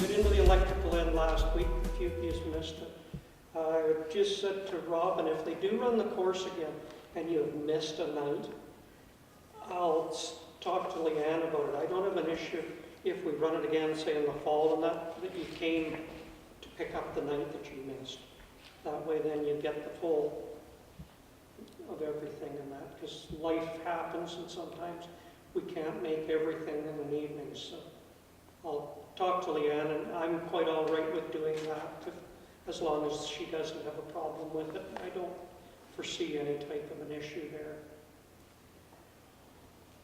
got into the electrical end last week, a few of you missed it. I just said to Robin, if they do run the course again and you have missed a night, I'll talk to Leanne about it. I don't have an issue if we run it again, say in the fall and that you came to pick up the night that you missed. That way then you get the full of everything in that, because life happens and sometimes we can't make everything in an evening. So I'll talk to Leanne, and I'm quite all right with doing that as long as she doesn't have a problem with it. I don't foresee any type of an issue there.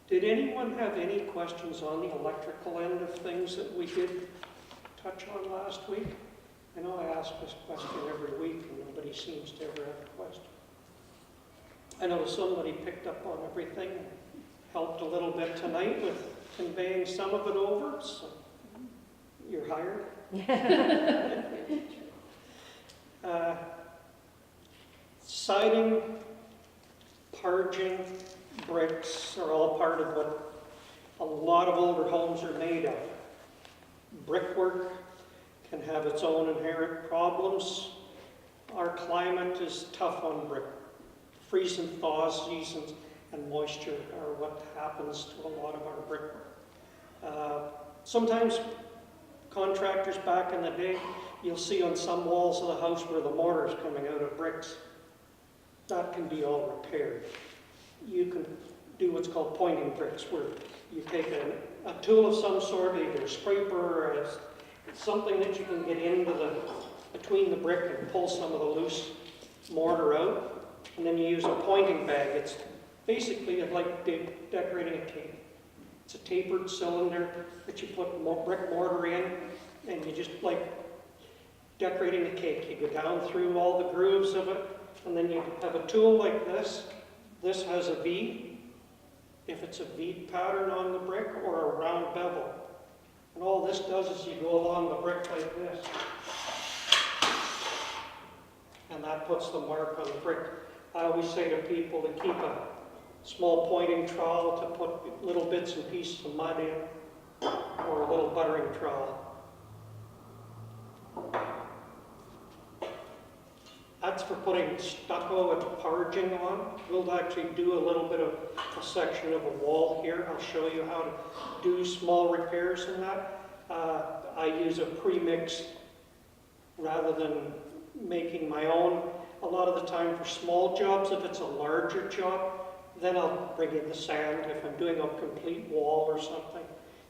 Did anyone have any questions on the electrical end of things that we did touch on last week? I know I ask this question every week and nobody seems to ever have a question. I know somebody picked up on everything and helped a little bit tonight with conveying some of it over, so you're hired. Siding, parging, bricks are all part of what a lot of older homes are made of. Brickwork can have its own inherent problems. Our climate is tough on brick. Freeze and thaw seasons and moisture are what happens to a lot of our brickwork. Sometimes contractors back in the day, you'll see on some walls of the house where the mortar is coming out of bricks. That can be all repaired. You can do what's called pointing bricks, where you take a tool of some sort, either a scraper or something that you can get into between the brick and pull some of the loose mortar out, and then you use a pointing bag. It's basically like decorating a cake. It's a tapered cylinder that you put brick mortar in, and you just like decorating a cake. You go down through all the grooves of it, and then you have a tool like this. This has a V, if it's a V pattern on the brick, or a round bevel. And all this does is you go along the brick like this, and that puts the mark on the brick. I always say to people to keep a small pointing trowel to put little bits and pieces of mud in, or a little buttering trowel. That's for putting stucco and parging on. We'll actually do a little bit of a section of a wall here. I'll show you how to do small repairs in that. I use a pre-mix rather than making my own. A lot of the time for small jobs, if it's a larger job, then I'll bring in the sand if I'm doing a complete wall or something,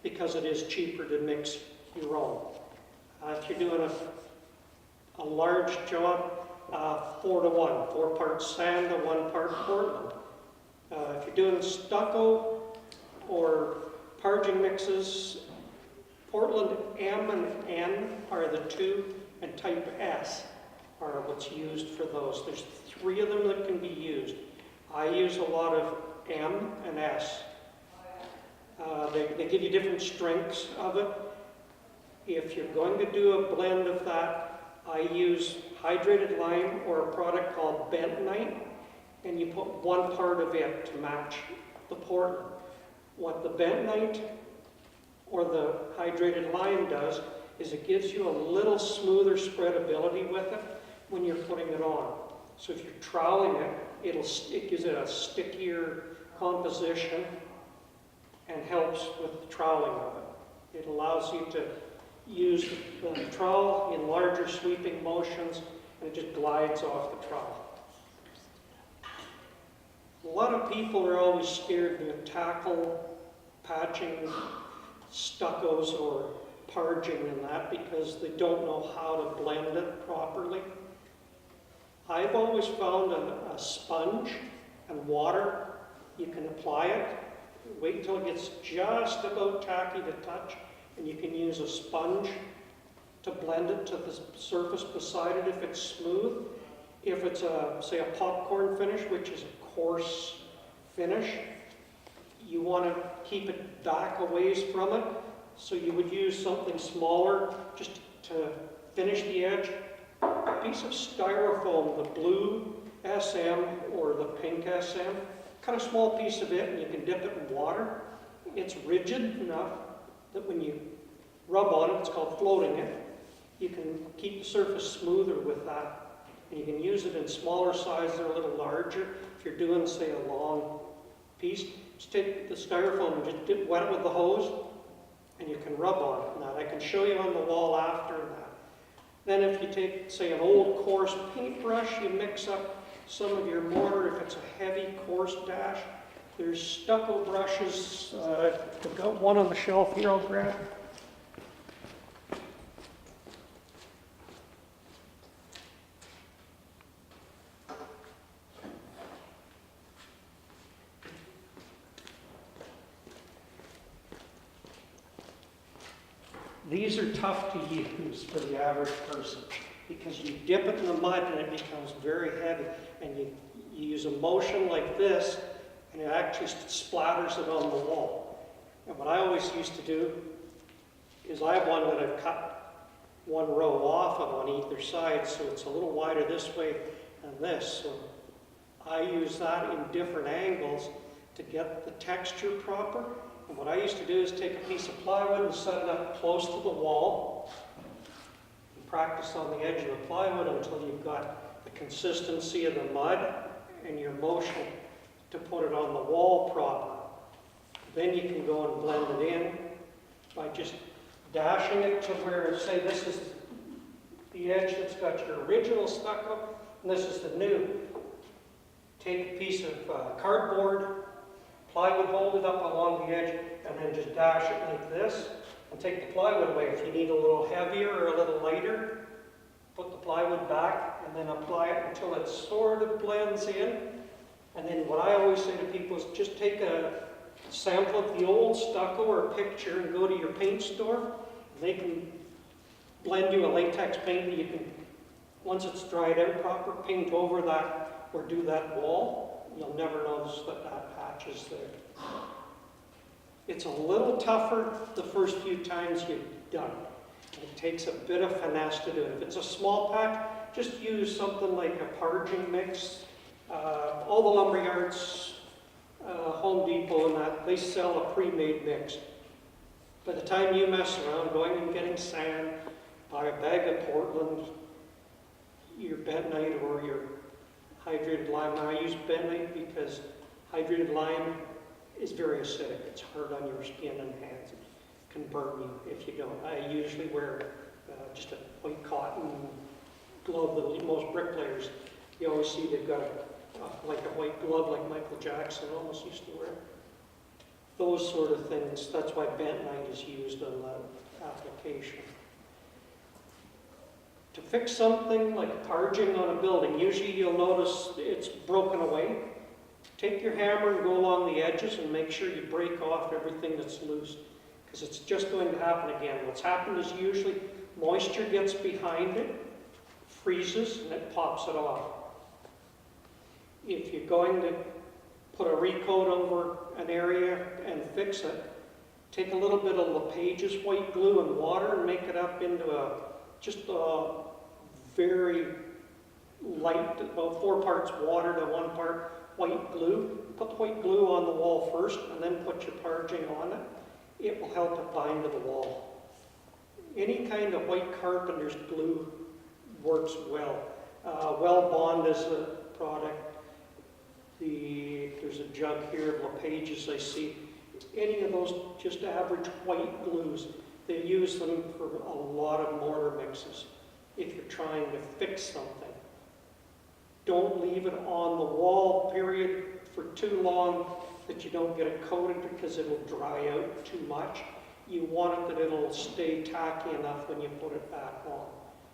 because it is cheaper to mix your own. If you're doing a large job, 4 to 1, 4 parts sand to 1 part Portland. If you're doing stucco or parging mixes, Portland M and N are the 2, and type S are what's used for those. There's 3 of them that can be used. I use a lot of M and S. They give you different strengths of it. If you're going to do a blend of that, I use hydrated lime or a product called bentonite, and you put 1 part of it to match the Portland. What the bentonite or the hydrated lime does is it gives you a little smoother spreadability with it when you're putting it on. So if you're troweling it, it gives it a stickier composition and helps with the troweling of it. It allows you to use the trowel in larger sweeping motions, and it just glides off the trowel. A lot of people are always scared to tackle patching stuccos or parging and that because they don't know how to blend it properly. I've always found a sponge and water, you can apply it, wait until it gets just about tacky to touch, and you can use a sponge to blend it to the surface beside it if it's smooth. If it's say a popcorn finish, which is a coarse finish, you want to keep it back a ways from it, so you would use something smaller just to finish the edge. A piece of styrofoam, the blue SM or the pink SM, cut a small piece of it and you can dip it in water. It's rigid enough that when you rub on it. It's called floating it. You can keep the surface smoother with that. And you can use it in smaller sizes or a little larger. If you're doing, say, a long piece, just take the styrofoam and just wet it with the hose, and you can rub on it. Now, I can show you on the wall after that. Then if you take, say, an old coarse paintbrush, you mix up some of your mortar. If it's a heavy, coarse dash, there's stucco brushes. I've got one on the shelf here I'll grab. These are tough to use for the average person because you dip it in the mud and it becomes very heavy. And you use a motion like this and it actually splatters it on the wall. And what I always used to do is I have one that I've cut one row off of on either side, so it's a little wider this way than this. So I use that in different angles to get the texture proper. And what I used to do is take a piece of plywood and set it up close to the wall and practice on the edge of the plywood until you've got the consistency of the mud and your motion to put it on the wall proper. Then you can go and blend it in by just dashing it to where, say, this is the edge that's got your original stucco and this is the new. Take a piece of cardboard, plywood, hold it up along the edge, and then just dash it like this, and take the plywood away. If you need a little heavier or a little lighter, put the plywood back, and then apply it until it sort of blends in. And then what I always say to people is just take a sample of the old stucco or a picture and go to your paint store, and they can blend you a latex paint that you can, once it's dried out proper, paint over that or do that wall. You'll never notice that that patch is there. It's a little tougher the first few times you've done it. It takes a bit of finesse to do it. If it's a small patch, just use something like a parging mix. All the lumber yards, Home Depot and that, they sell a pre-made mix. By the time you mess around, going and getting sand, buy a bag of Portland, your bentonite or your hydrated lime. Now I use bentonite because hydrated lime is very acidic. It's hard on your skin and hands. It can burn you if you don't. I usually wear just a white cotton glove that most bricklayers, you always see they've got like a white glove like Michael Jackson almost used to wear. Those sort of things. That's why bentonite is used on the application. To fix something like parging on a building, usually you'll notice it's broken away. Take your hammer and go along the edges and make sure you break off everything that's loose, because it's just going to happen again. What's happened is usually moisture gets behind it, freezes, and it pops it off. If you're going to put a recoat over an area and fix it, take a little bit of LePage's white glue and water and make it up into just a very light, about 4 parts water to 1 part white glue. Put the white glue on the wall first and then put your parging on it. It will help it bind to the wall. Any kind of white carpenter's glue works well. Well Bond is a product. There's a jug here of LePage's I see. Any of those just average white glues, they use them for a lot of mortar mixes if you're trying to fix something. Don't leave it on the wall, period, for too long that you don't get it coated because it'll dry out too much. You want it that it'll stay tacky enough when you put it back on.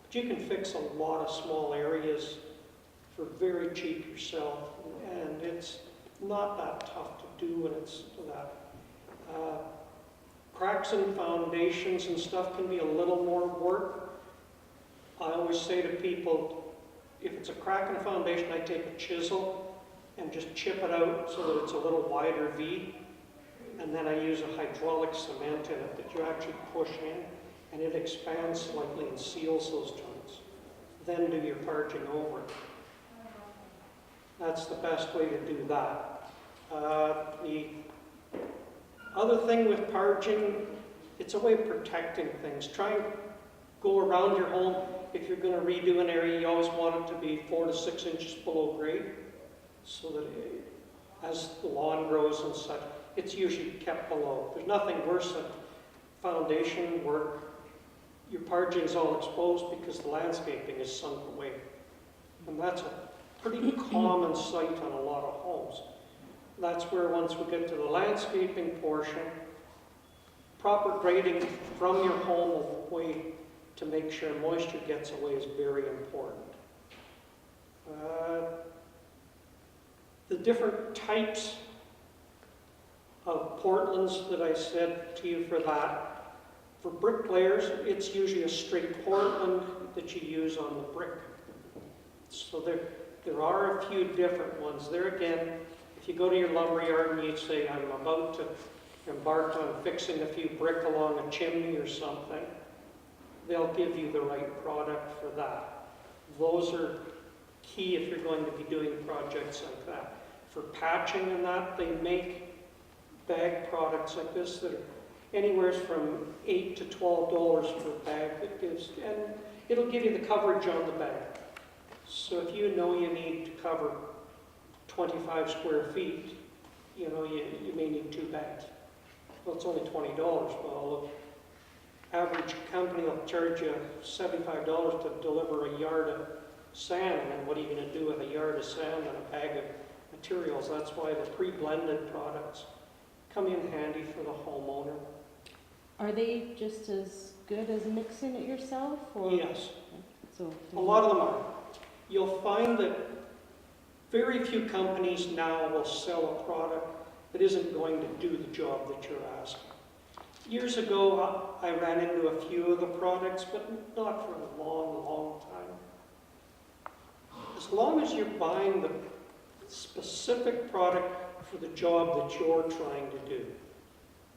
But you can fix a lot of small areas for very cheap yourself, and it's not that tough to do when it's that. Cracks in foundations and stuff can be a little more work. I always say to people, if it's a crack in a foundation, I take a chisel and just chip it out so that it's a little wider V, and then I use a hydraulic cement in it that you actually push in, and it expands slightly and seals those joints. Then do your parging over it. That's the best way to do that. The other thing with parging it's a way of protecting things. Try and go around your home. If you're going to redo an area, you always want it to be 4 to 6 inches below grade, so that as the lawn grows and such, it's usually kept below. There's nothing worse than foundation where your parging's all exposed because the landscaping is sunk away. And that's a pretty common sight on a lot of homes. That's where once we get to the landscaping portion, proper grading from your home away to make sure moisture gets away is very important. The different types of Portlands that I said to you for that, for bricklayers, it's usually a straight Portland that you use on the brick. So there are a few different ones. There again, if you go to your lumber yard and you say, I'm about to embark on fixing a few brick along a chimney or something, they'll give you the right product for that. Those are key if you're going to be doing projects like that. For patching and that, they make bag products like this that are anywhere from $8 to $12 per bag that gives, and it'll give you the coverage on the bag. So if you know you need to cover 25 square feet, you know, you may need 2 bags. Well, it's only $20. Well, the average company will charge you $75 to deliver a yard of sand, and what are you going to do with a yard of sand and a bag of materials? That's why the pre-blended products come in handy for the homeowner. Are they just as good as mixing it yourself? Or? Yes. So, a lot of them are. You'll find that very few companies now will sell a product that isn't going to do the job that you're asking. Years ago, I ran into a few of the products, but not for a long, long time. As long as you're buying the specific product for the job that you're trying to do,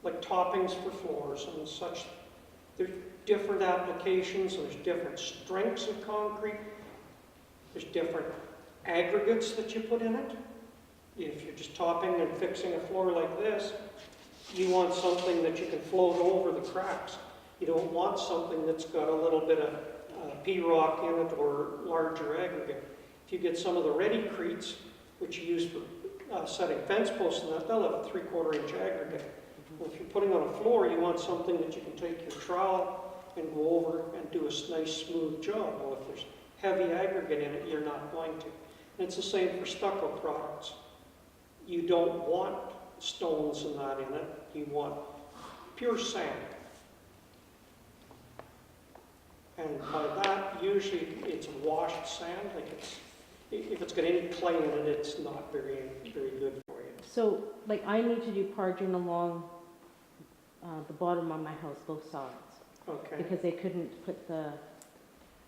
like toppings for floors and such, there's different applications, and there's different strengths of concrete, there's different aggregates that you put in it. If you're just topping and fixing a floor like this, you want something that you can float over the cracks. You don't want something that's got a little bit of P-rock in it or larger aggregate. If you get some of the ready-cretes, which you use for setting fence posts and that, they'll have a 3/4 inch aggregate. Well, if you're putting on a floor, you want something that you can take your trowel and go over and do a nice smooth job. Well, if there's heavy aggregate in it, you're not going to. And it's the same for stucco products. You don't want stones and that in it. You want pure sand. And by that, usually it's washed sand. Like if it's got any clay in it, it's not very, very good for you. So, like, I need to do parging along the bottom of my house, both sides. Okay. Because they couldn't put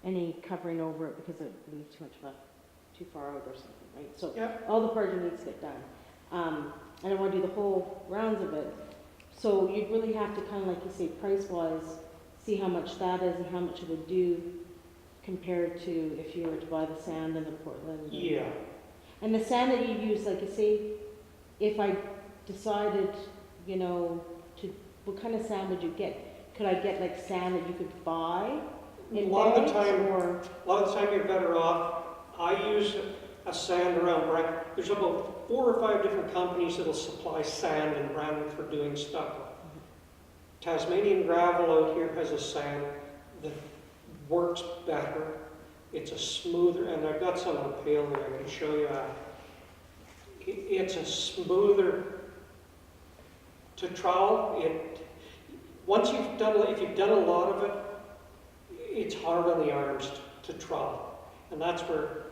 any covering over it because it would leave too far out or something, right? So Yep. all the parging needs to get done. And I want to do the whole rounds of it. So you'd really have to kind of, like you say, price-wise, see how much that is and how much it would do compared to if you were to buy the sand and the Portland. Yeah. And the sand that you use, like you say, if I decided, you know, what kind of sand would you get? Could I get like sand that you could buy in bags, or? A lot of the time you're better off. I use a sand around Brandon. There's about 4 or 5 different companies that'll supply sand in Brandon for doing stucco. Tasmanian Gravel out here has a sand that works better. It's a smoother, and I've got some on a pail there I can show you. It's a smoother to trowel. Once you've done, if you've done a lot of it, it's hard on the arms to trowel, and that's where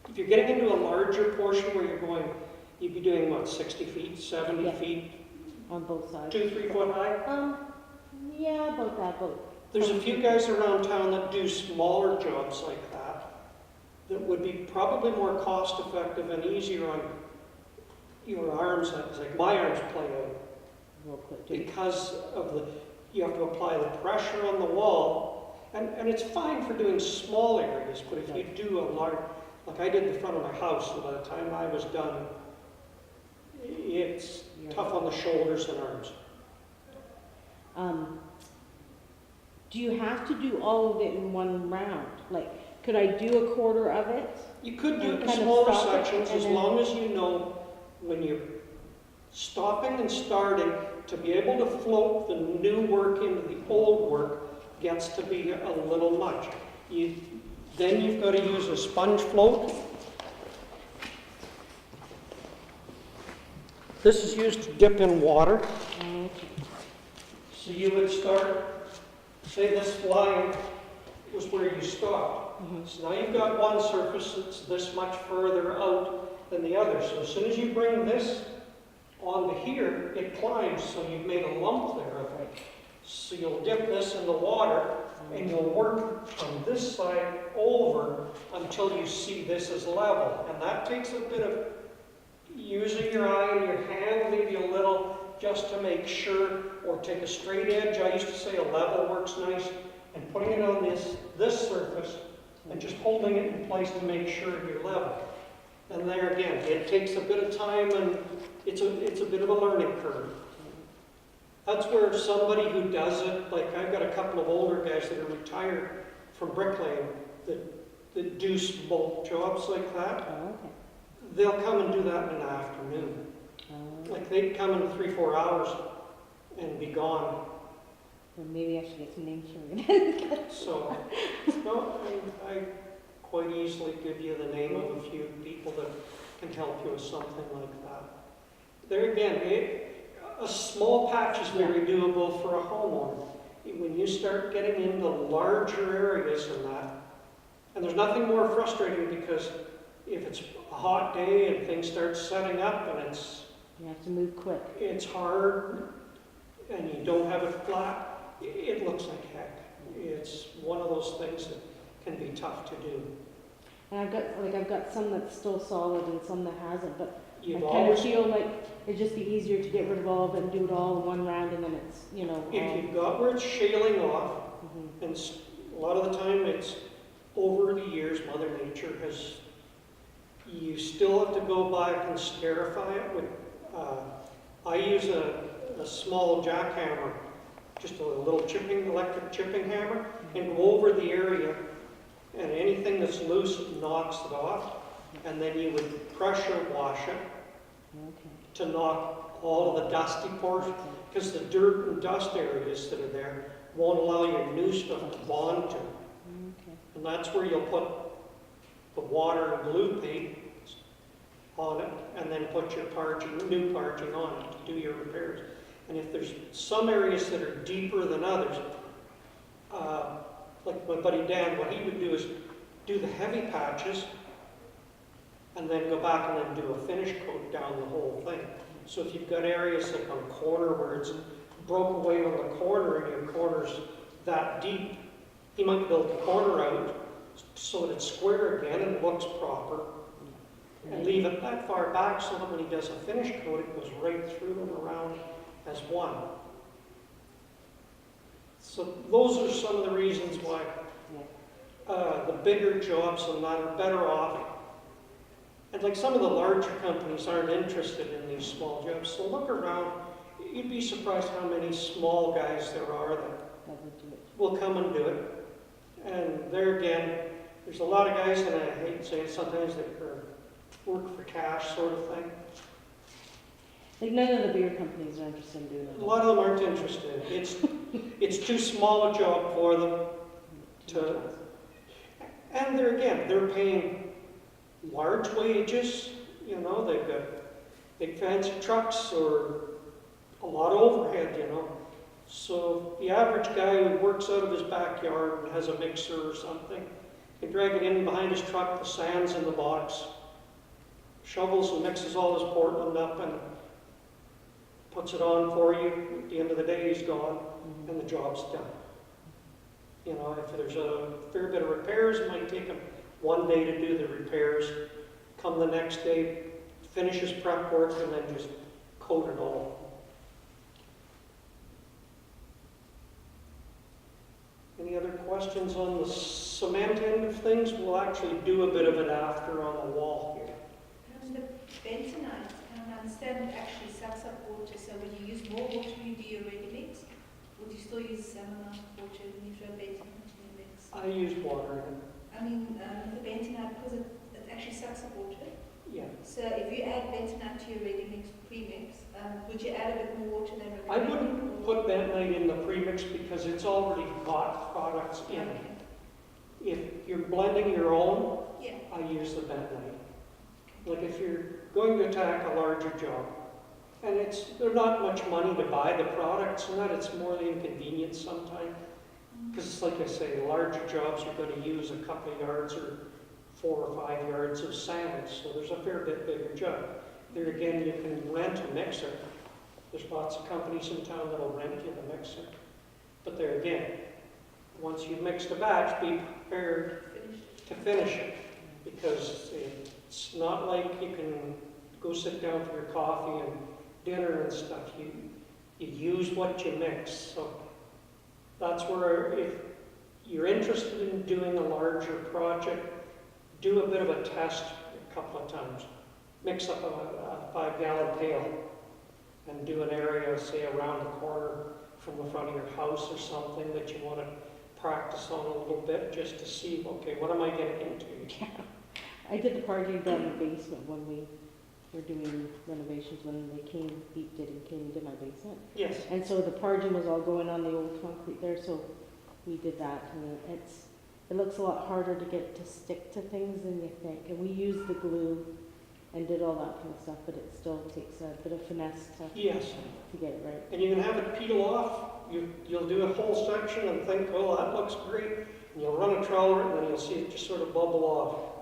if you're getting into a larger portion where you'd be doing what, 60 feet, 70 feet, on both sides, 2-3 foot high. Yeah, about that. There's a few guys around town that do smaller jobs like that would be probably more cost effective and easier on your arms. Like my arms play out real quick, because of you have to apply the pressure on the wall, and it's fine for doing small areas, but if you do a large, like I did the front of my house, so by the time I was done, it's tough on the shoulders and arms. Do you have to do all of it in one round? Like, could I do a quarter of it? You could do it in Kind of smaller stop it, sections and as then- long as you know when you're stopping and starting to be able to float the new work into the old work gets to be a little much. Then you've got to use a sponge float. This is used to dip in water. Okay. So you would start, say this line was where you stopped. So now you've got one surface that's this much further out than the other. So as soon as you bring this onto here, it climbs, so you've made a lump there of it. So you'll dip this in the water, and you'll work from this side over until you see this is level. And that takes a bit of using your eye and your hand, maybe a little, just to make sure, or take a straight edge. I used to say a level works nice, and putting it on this surface, and just holding it in place to make sure you're level. And there again, it takes a bit of time, and it's a bit of a learning curve. That's where somebody who does it, like I've got a couple of older guys that are retired from bricklaying that do bulk jobs like that. Oh, okay. They'll come and do that in an afternoon. Oh, Like they'd come in 3-4 hours and be gone. well, maybe I should get some names from you. So, no, I quite easily give you the name of a few people that can help you with something like that. There again, a small patch is very doable for a homeowner. When you start getting into larger areas than that, and there's nothing more frustrating because if it's a hot day and things start setting up and You have to move quick. it's hard and you don't have it flat, it looks like heck. It's one of those things that can be tough to do. And I've got some that's still solid and some that hasn't, but I You've kind of always, feel like it'd just be easier to get rid of all of it and do it all in one round, and then it's, if you've got where it's shaling off, Mhm. and a lot of the time it's over the years, Mother Nature has, you still have to go back and scarify it with, I use a small jackhammer, just a little electric chipping hammer, and go over the area, and anything that's loose knocks it off, and then you would pressure wash it Okay. to knock all of the dusty portions, because the dirt and dust areas that are there won't allow your new stuff to bond to. Okay. And that's where you'll put the water and glue paint on it, and then put your new parging on it to do your repairs. And if there's some areas that are deeper than others, like my buddy Dan, what he would do is do the heavy patches, and then go back and then do a finish coat down the whole thing. So if you've got areas like on a corner where it's broke away on the corner and your corner's that deep, he might build the corner out so that it's square again and looks proper, and leave it that far back so that when he does a finish coat, it goes right through and around as one. So those are some of the reasons why the bigger jobs and that are better off. And like some of the larger companies aren't interested in these small jobs, so look around. You'd be surprised how many small guys there are that That would do it. will come and do it. And there again, there's a lot of guys, and I hate saying sometimes that work for cash sort of thing. Like none of the bigger companies are interested in doing A it. lot of them aren't interested. It's too small a job for them to, and they're paying large wages, they've got big fancy trucks or a lot of overhead, So the average guy who works out of his backyard and has a mixer or something, can drag it in behind his truck, the sand's in the box, shovels and mixes all his Portland up and puts it on for you. At the end of the day, he's gone and the job's done. If there's a fair bit of repairs, it might take him one day to do the repairs, come the next day, finish his prep work, and then just coat it all. Any other questions on the cement end of things? We'll actually do a bit of it after on the wall here. The bentonite, I don't understand, it actually sucks up water, so when you use more water, you do your ready mix? Or do still use salmon water when you throw bentonite in the mix? I use water in it. I mean, the bentonite, because it actually sucks up water. Yeah. So if you add bentonite to your ready mix, pre-mix, would you add a bit more water than I ready? wouldn't put bentonite in the premix because it's already got products in it. Okay. If you're blending your own, Yeah. I use the bentonite. Like if you're going to attack a larger job, and they're not much money to buy the products and that, it's more the inconvenience sometimes. Because it's like I say, larger jobs you're going to use a couple of yards or 4 or 5 yards of sand, so there's a fair bit bigger job. There again, you can rent a mixer. There's lots of companies in town that'll rent you the mixer. But there again, once you've mixed a batch, be prepared to finish it. Because it's not like you can go sit down for your coffee and dinner and stuff. You use what you mix. So that's where if you're interested in doing a larger project, do a bit of a test a couple of times. Mix up a 5-gallon pail and do an area, say, around the corner from the front of your house or something that you want to practice on a little bit just to see, okay, what am I getting into? Yeah. I did the party down in the basement when we were doing renovations, when they came, Pete did, and came into my basement. Yes. And so the parging was all going on the old concrete there, so we did that, and it looks a lot harder to get to stick to things than you think. And we used the glue and did all that kind of stuff, but it still takes a bit of finesse Yes. to get it right. And you can have it peel off. You'll do a whole section and think, oh, that looks great. And you'll run a trowel and then you'll see it just sort of bubble off.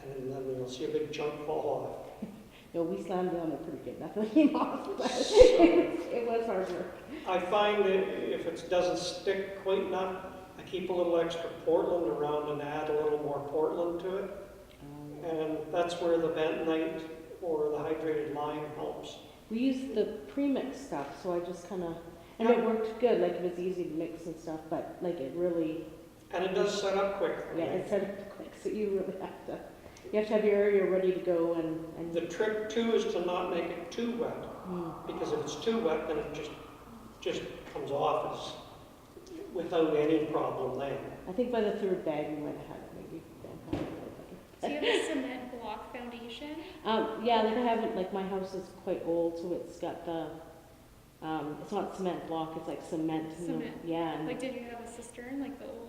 And then you'll see a big chunk fall off. No, we slammed down it pretty good. Nothing came off, but it was hard work. I find that if it doesn't stick quite enough, I keep a little extra Portland around and add a little more Portland to it. And that's where the bentonite or the hydrated lime helps. We used the premix stuff, so I just kind of, and it worked good. Like it was easy to mix and stuff, but like it really. And it does set up quick. Yeah, it set up quick, so you really have to have your area ready to go and. The trick too is to not make it too wet, because if it's too wet, then it just comes off as without any problem then. I think by the third bag we might have had it maybe. Do you have a cement block foundation? Yeah, like I haven't, like my house is quite old, so it's got the, it's not cement block, it's like cement. You know, Cement. yeah. And, Like, did you have a cistern, like the old?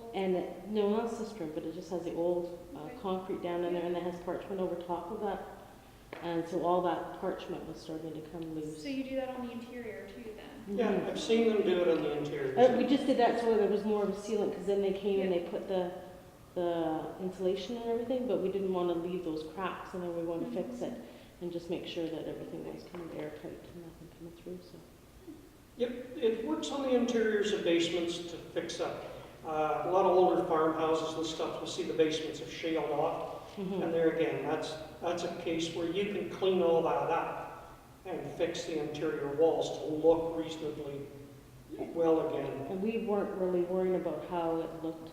no, not cistern, but it just has the old Okay. concrete down in there, and it has parchment over top of that. And so all that parchment was starting to come loose. So you do that on the interior too then? Yeah, I've seen them do it on the interior. We just did that so there was more of a sealant, because then they came and they put the insulation and everything, but we didn't want to leave those cracks, and then we wanted to fix it and just make sure that everything was kind of airtight and nothing coming through. So. Yep, it works on the interiors of basements to fix up. A lot of older farmhouses and stuff, you'll see the basements have shaled off. And there again, that's a case where you can clean all that up and fix the interior walls to look reasonably well again. And we weren't really worrying about how it looked,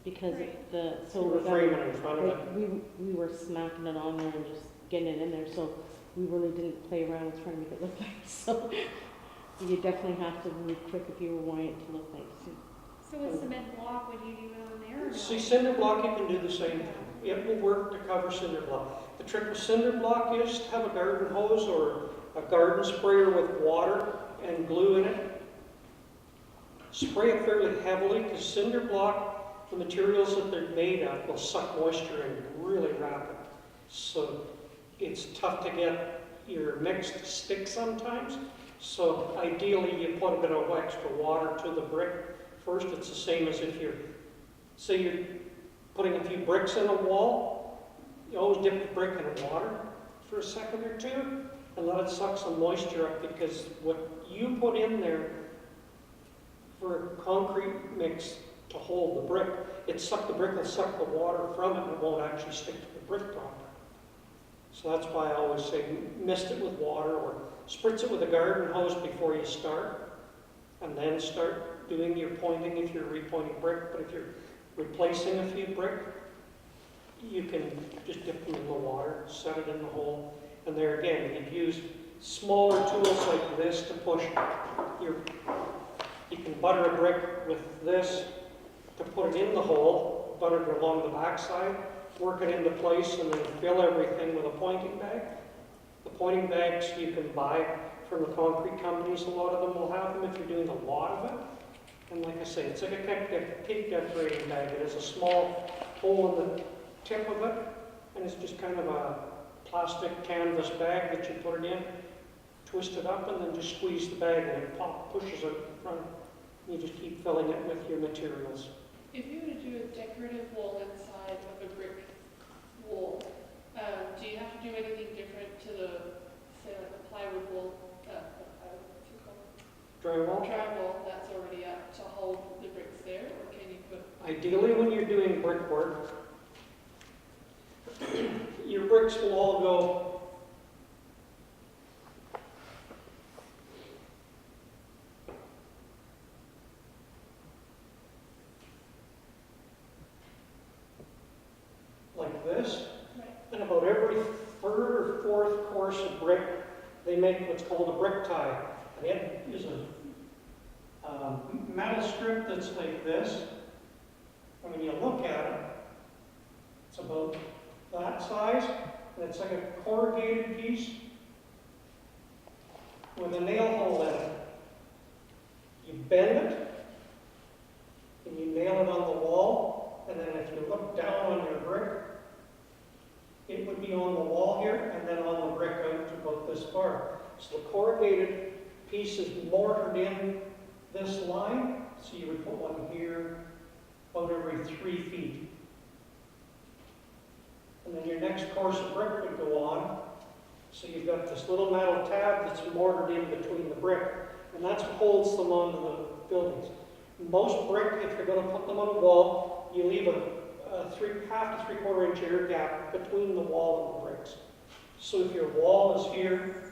because Right. So we're framing in front of it. we were smacking it on there and just getting it in there, so we really didn't play around with trying to make it look nice. So you definitely have to move quick if you were wanting it to look nice. So with cement block, would you do it on there or no? See, cinder block, you can do the same thing. It will work to cover cinder block. The trick with cinder block is to have a garden hose or a garden sprayer with water and glue in it. Spray it fairly heavily, because cinder block, the materials that they're made of, will suck moisture in really rapid. So it's tough to get your mix to stick sometimes. So ideally you put a bit of extra water to the brick first. It's the same as if say you're putting a few bricks in a wall. You always dip the brick in water for a second or two and let it suck some moisture up, because what you put in there for a concrete mix to hold the brick, the brick will suck the water from it and it won't actually stick to the brick properly. So that's why I always say mist it with water or spritz it with a garden hose before you start, and then start doing your pointing if you're repointing brick. But if you're replacing a few brick, you can just dip them in the water, set it in the hole, and there again, you'd use smaller tools like this to push your You can butter a brick with this to put it in the hole, butter it along the backside, work it into place, and then fill everything with a pointing bag. The pointing bags you can buy from the concrete companies, a lot of them will have them if you're doing a lot of it. And like I say, it's like a cake decorating bag. It has a small hole in the tip of it, and it's just kind of a plastic canvas bag that you put it in, twist it up, and then just squeeze the bag, and it pushes out the front. You just keep filling it with your materials. If you were to do a decorative wall inside of a brick wall, do you have to do anything different to the, say, like a plywood wall, what's it called? Drywall? Drywall that's already up to hold the bricks there, or can you put? Ideally, when you're doing brickwork, your bricks will all go like this. Right. And about every third or fourth course of brick, they make what's called a brick tie. And it is a metal strip that's like this. And when you look at it, it's about that size, and it's like a corrugated piece with a nail hole in it. You bend it, and you nail it on the wall, and then if you look down on your brick, it would be on the wall here, and then on the brick out to about this far. So the corrugated piece is mortared in this line, so you would put one here about every 3 feet. And then your next course of brick would go on. So you've got this little metal tab that's mortared in between the brick, and that's what holds them onto the buildings. Most brick, if you're going to put them on the wall, you leave a half to 3/4 inch air gap between the wall and the bricks. So if your wall is here,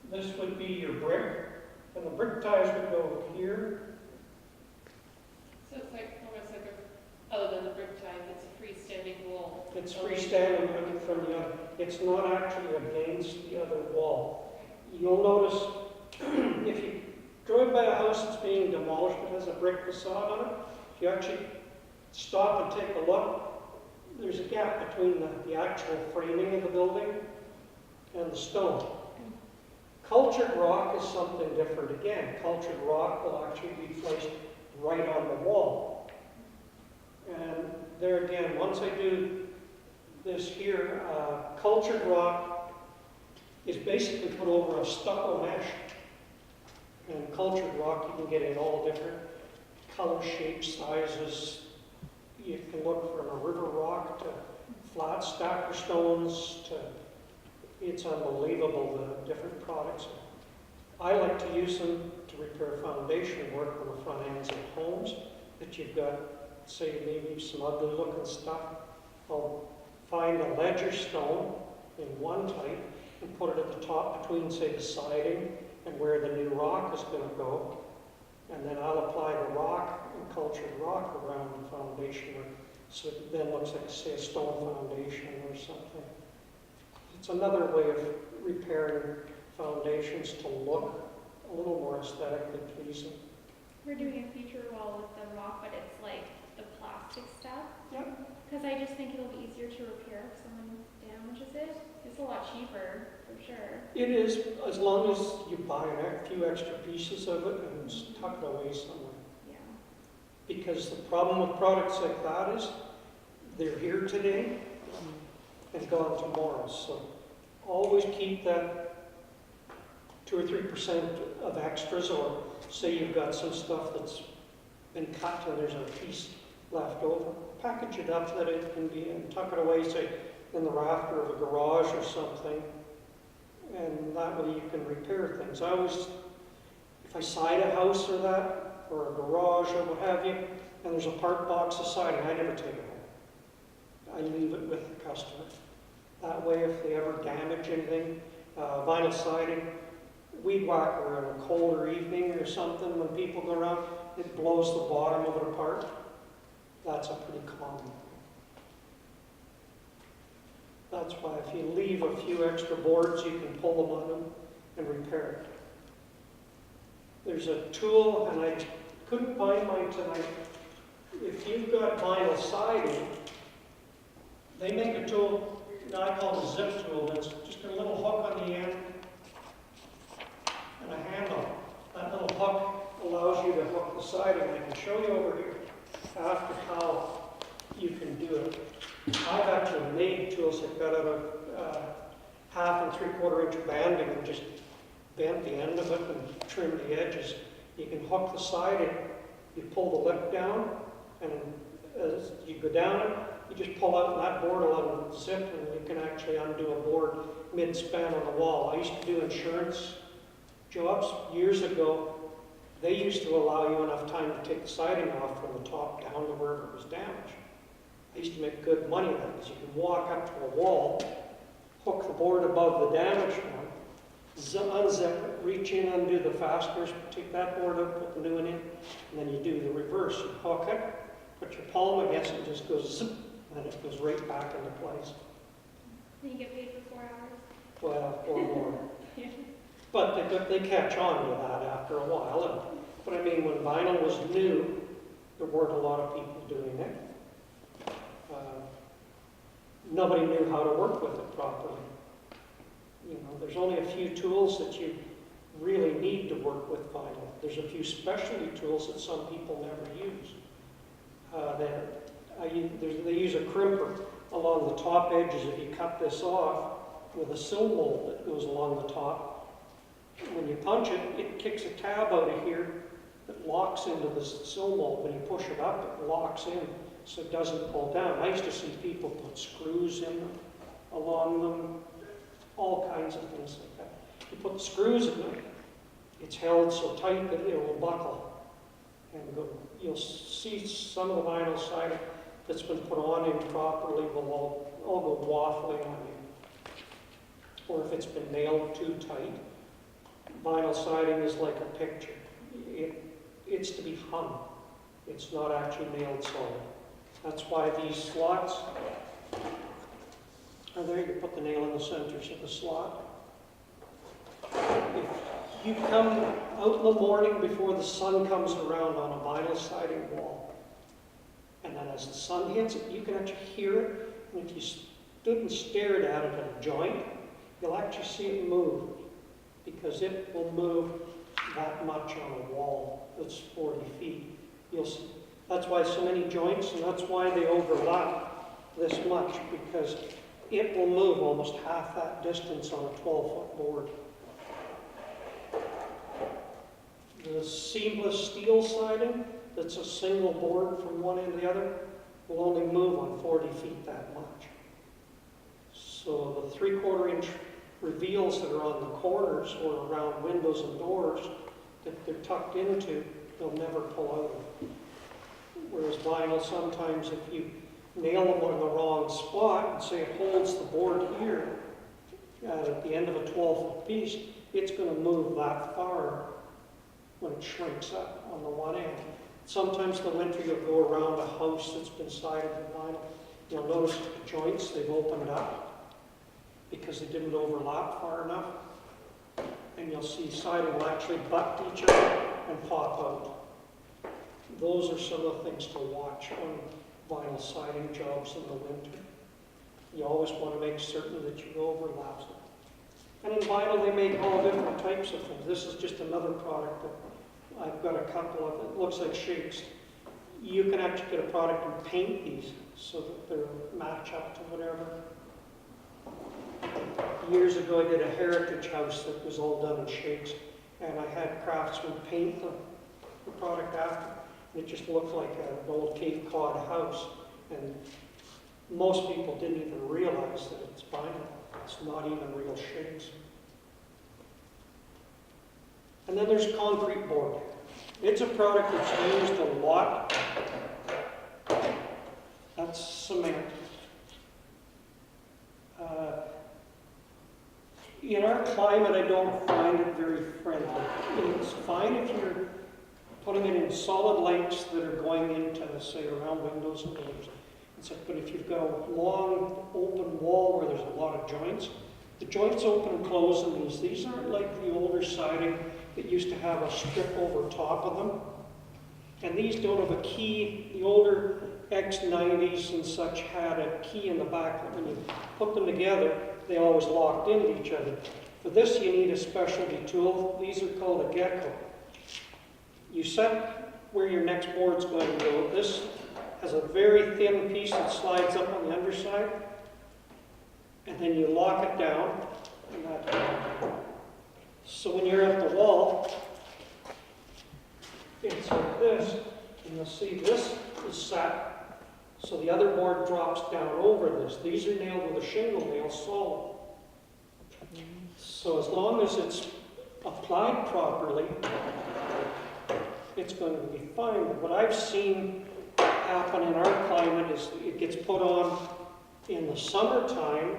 this would be your brick, and the brick ties would go here. So it's like, almost like other than the brick tie, it's a freestanding wall. It's freestanding from the other. It's not actually against the other wall. You'll notice if you drive by a house that's being demolished that has a brick facade on it, if you actually stop and take a look, there's a gap between the actual framing of the building and the stone. Cultured rock is something different again. Cultured rock will actually be placed right on the wall. And there again, once I do this here, cultured rock is basically put over a stucco mesh. And cultured rock you can get in all different color, shapes, sizes. You can look from a river rock to flat stacker stones to, it's unbelievable the different products. I like to use them to repair foundation work on the front ends of homes that you've got, say maybe some ugly looking stuff. I'll find a ledger stone in one type and put it at the top between, say, the siding and where the new rock is going to go. And then I'll apply the rock and cultured rock around the foundation work, so it then looks like, say, a stone foundation or something. It's another way of repairing foundations to look a little more aesthetically pleasing. We're doing a feature wall with the rock, but it's like the plastic stuff. Yep. Because I just think it'll be easier to repair if someone damages it. It's a lot cheaper, for sure. It is, as long as you buy a few extra pieces of it and tuck it away somewhere. Yeah. Because the problem with products like that is they're here today and gone tomorrow. So always keep that 2 or 3% of extras, or say you've got some stuff that's been cut and there's a piece left over. Package it up that it can be, and tuck it away, say, in the rafter of a garage or something. And that way you can repair things. I always, if I side a house or that, or a garage or what have you, and there's a part box of siding, I never take it home. I leave it with the customer. That way, if they ever damage anything, vinyl siding, weed whacker on a colder evening or something, when people go around, it blows the bottom of it apart. That's a pretty common thing. That's why if you leave a few extra boards, you can pull them on them and repair it. There's a tool, and I couldn't find mine tonight. If you've got vinyl siding, they make a tool, I call it a zip tool, that's just a little hook on the end and a handle. That little hook allows you to hook the siding. I can show you over here after how you can do it. I've actually made tools that got out of 1/2 and 3/4 inch banding and just bent the end of it and trimmed the edges. You can hook the siding, you pull the lip down, and as you go down it, you just pull out and that board will unzip and you can actually undo a board mid-span on the wall. I used to do insurance jobs years ago. They used to allow you enough time to take the siding off from the top down to wherever it was damaged. I used to make good money then, because you can walk up to a wall, hook the board above the damaged one, unzip it, reach in, undo the fasteners, take that board up, put the new one in, and then you do the reverse. You hook it, put your palm against it, it just goes zip, and it goes right back into place. Then you get paid for 4 hours. Well, or more. But they catch on to that after a while. But I mean, when vinyl was new, there weren't a lot of people doing it. Nobody knew how to work with it properly. You know, there's only a few tools that you really need to work with vinyl. There's a few specialty tools that some people never use. They use a crimper along the top edges. If you cut this off with a sill mold that goes along the top, when you punch it, it kicks a tab out of here that locks into the sill mold. When you push it up, it locks in so it doesn't pull down. I used to see people put screws in them, along them, all kinds of things like that. You put the screws in them, it's held so tight that it will buckle and go. You'll see some of the vinyl siding that's been put on improperly will all go waffling on you. Or if it's been nailed too tight. Vinyl siding is like a picture. It's to be hung. It's not actually nailed solid. That's why these slots are there. You put the nail in the centers of the slot. If you come out in the morning before the sun comes around on a vinyl siding wall, and then as the sun hits it, you can actually hear it. And if you stood and stared at it at a joint, you'll actually see it move, because it will move that much on a wall that's 40 feet. You'll see. That's why so many joints, and that's why they overlap this much, because it will move almost half that distance on a 12-foot board. The seamless steel siding, that's a single board from one end to the other, will only move on 40 feet that much. So the 3/4 inch reveals that are on the corners or around windows and doors that they're tucked into, they'll never pull out. Whereas vinyl, sometimes if you nail them on the wrong spot and say it holds the board here at the end of a 12-foot piece, it's going to move that far when it shrinks up on the one end. Sometimes in the winter you'll go around a house that's been sided with vinyl. You'll notice the joints, they've opened up because they didn't overlap far enough. And you'll see siding will actually butt each other and pop out. Those are some of the things to watch on vinyl siding jobs in the winter. You always want to make certain that you overlap them. And in vinyl, they make all different types of things. This is just another product that I've got a couple of. It looks like shakes. You can actually get a product and paint these so that they match up to whatever. Years ago, I did a heritage house that was all done in shakes, and I had craftsmen paint the product after. It just looked like an old Cape Cod house, and most people didn't even realize that it's vinyl. It's not even real shakes. And then there's concrete board. It's a product that's used a lot. That's cement. In our climate, I don't find it very friendly. It's fine if you're putting it in solid lengths that are going into, say, around windows and doors. It's like, but if you've got a long, open wall where there's a lot of joints, the joints open and close in these. These aren't like the older siding that used to have a strip over top of them. And these don't have a key. The older X90s and such had a key in the back that when you put them together, they always locked into each other. For this, you need a specialty tool. These are called a gecko. You set where your next board's going to go. This has a very thin piece that slides up on the underside, and then you lock it down. And so when you're at the wall, it's like this, and you'll see this is set, so the other board drops down over this. These are nailed with a shingle nail solid. So as long as it's applied properly, it's going to be fine. But what I've seen happen in our climate is it gets put on in the summertime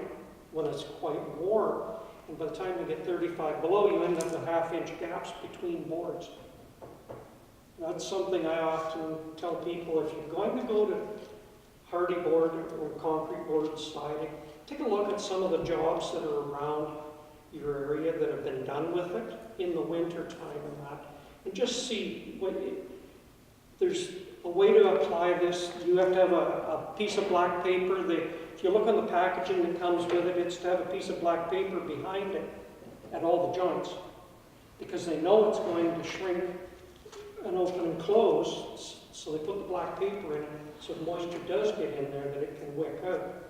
when it's quite warm, and by the time you get 35 below, you end up with half-inch gaps between boards. That's something I often tell people: if you're going to go to hardy board or concrete board siding, take a look at some of the jobs that are around your area that have been done with it in the winter time and that, and just see what there's a way to apply this. You have to have a piece of black paper. If you look on the packaging that comes with it, it's to have a piece of black paper behind it at all the joints, because they know it's going to shrink and open and close, so they put the black paper in it so moisture does get in there that it can wick out.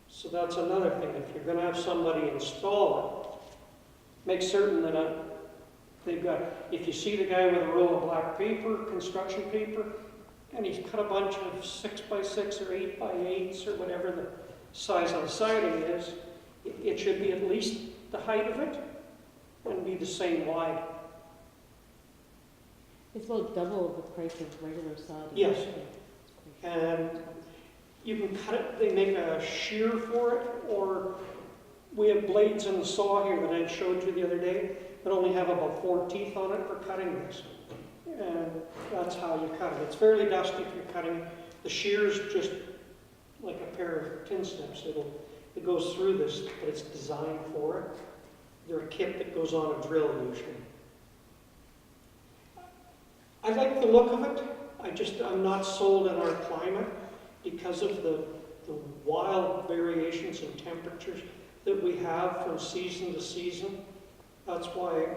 So that's another thing. If you're going to have somebody install it, make certain that they've got, if you see the guy with a roll of black paper, construction paper, and he's cut a bunch of 6x6 or 8x8s or whatever the size of the siding is, it should be at least the height of it and be the same wide. It's about double the price of regular siding. Yes. And you can cut it, they make a shear for it, or we have blades in the saw here that I showed you the other day that only have about 4 teeth on it for cutting this. And that's how you cut it. It's fairly dusty if you're cutting it. The shear's just like a pair of tin snips. It goes through this, but it's designed for it. They're a kit that goes on a drill usually. I like the look of it. I'm not sold in our climate because of the wild variations in temperatures that we have from season to season. That's why,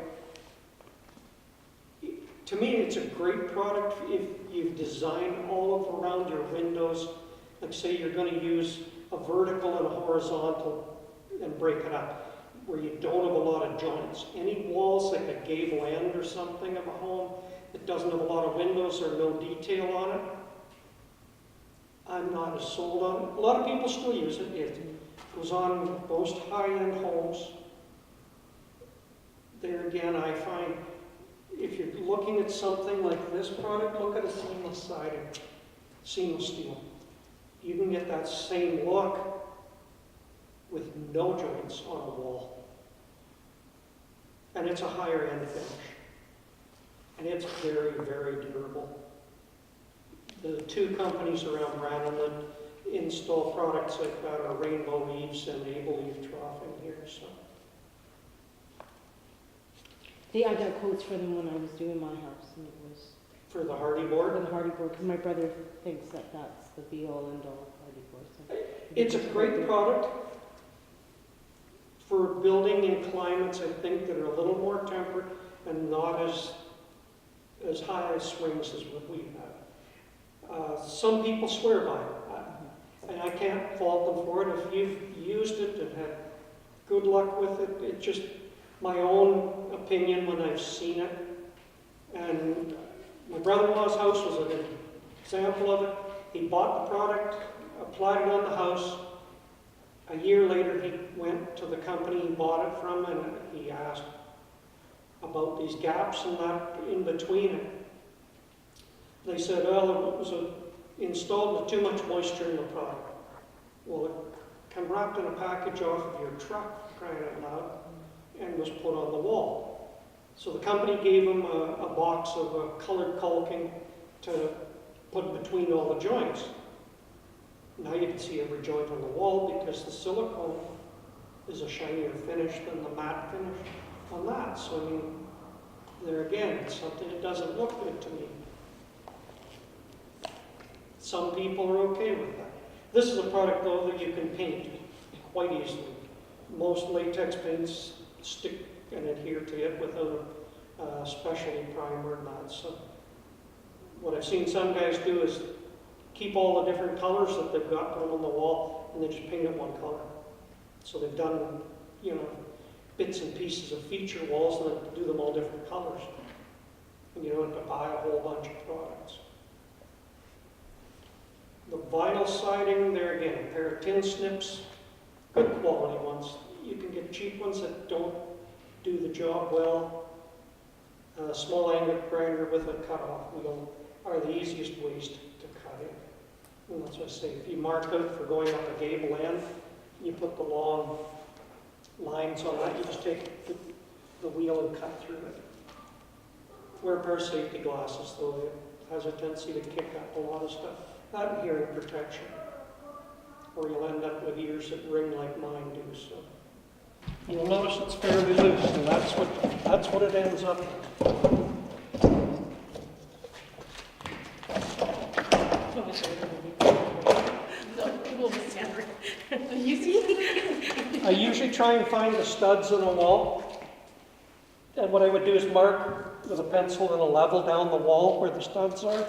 to me, it's a great product if you've designed all of around your windows. Like say you're going to use a vertical and a horizontal and break it up, where you don't have a lot of joints. Any walls like a gable end or something of a home that doesn't have a lot of windows or no detail on it, I'm not as sold on it. A lot of people still use it. It goes on with most high-end homes. There again, I find if you're looking at something like this product, look at a seamless siding, seamless steel. You can get that same look with no joints on a wall. And it's a higher end finish. And it's very, very durable. The 2 companies around Brandon that install products like that are Rainbow Eaves and Able Eve Trough in here. So. I got quotes for them when I was doing my house, and it was For the hardy board? for the hardy board, because my brother thinks that that's the be-all, end-all hardy board. So It's a great product for building in climates, I think, that are a little more temperate and not as high as swings as what we have. Some people swear by it, and I can't fault them for it. If you've used it and had good luck with it, it's just my own opinion when I've seen it. And my brother-in-law's house was an example of it. He bought the product, applied it on the house. A year later, he went to the company he bought it from, and he asked about these gaps and that in between it. They said, well, it was installed with too much moisture in the product. Well, it came wrapped in a package off of your truck, crying out loud, and was put on the wall. So the company gave him a box of colored caulking to put between all the joints. Now you can see every joint on the wall because the silicone is a shinier finish than the matte finish on that. So I mean, there again, it's something that doesn't look good to me. Some people are okay with that. This is a product though that you can paint quite easily. Most latex paints stick and adhere to it without a specialty primer and that. So what I've seen some guys do is keep all the different colors that they've got going on the wall and they just paint it one color. So they've done, you know, bits and pieces of feature walls and then do them all different colors. And you don't have to buy a whole bunch of products. The vinyl siding, there again, a pair of tin snips, good quality ones. You can get cheap ones that don't do the job well. A small angle grinder with a cutoff wheel are the easiest ways to cut it. And that's what I say, if you mark out for going up a gable end, you put the long lines on that, you just take the wheel and cut through it. Wear a pair of safety glasses though, it has a tendency to kick up a lot of stuff. That and hearing protection, or you'll end up with ears that ring like mine do. So you'll notice it's fairly loose, and that's what it ends up with. I usually try and find the studs in a wall, and what I would do is mark with a pencil and a level down the wall where the studs are.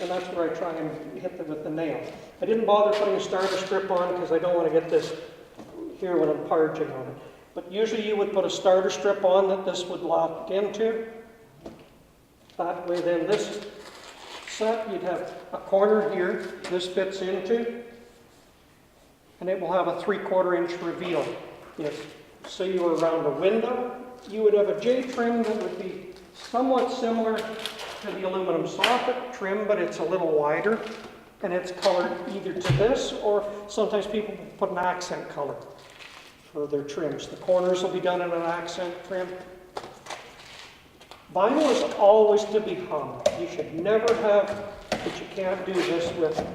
And that's where I try and hit them with the nail. I didn't bother putting a starter strip on because I don't want to get this here when I'm parging on it. But usually you would put a starter strip on that this would lock into. That way then this set, you'd have a corner here this fits into. And it will have a 3/4 inch reveal. If, say you were around a window, you would have a J trim that would be somewhat similar to the aluminum soffit trim, but it's a little wider, and it's colored either to this, or sometimes people put an accent color for their trims. The corners will be done in an accent trim. Vinyl is always to be hung. You should never have, but you can't do this with it.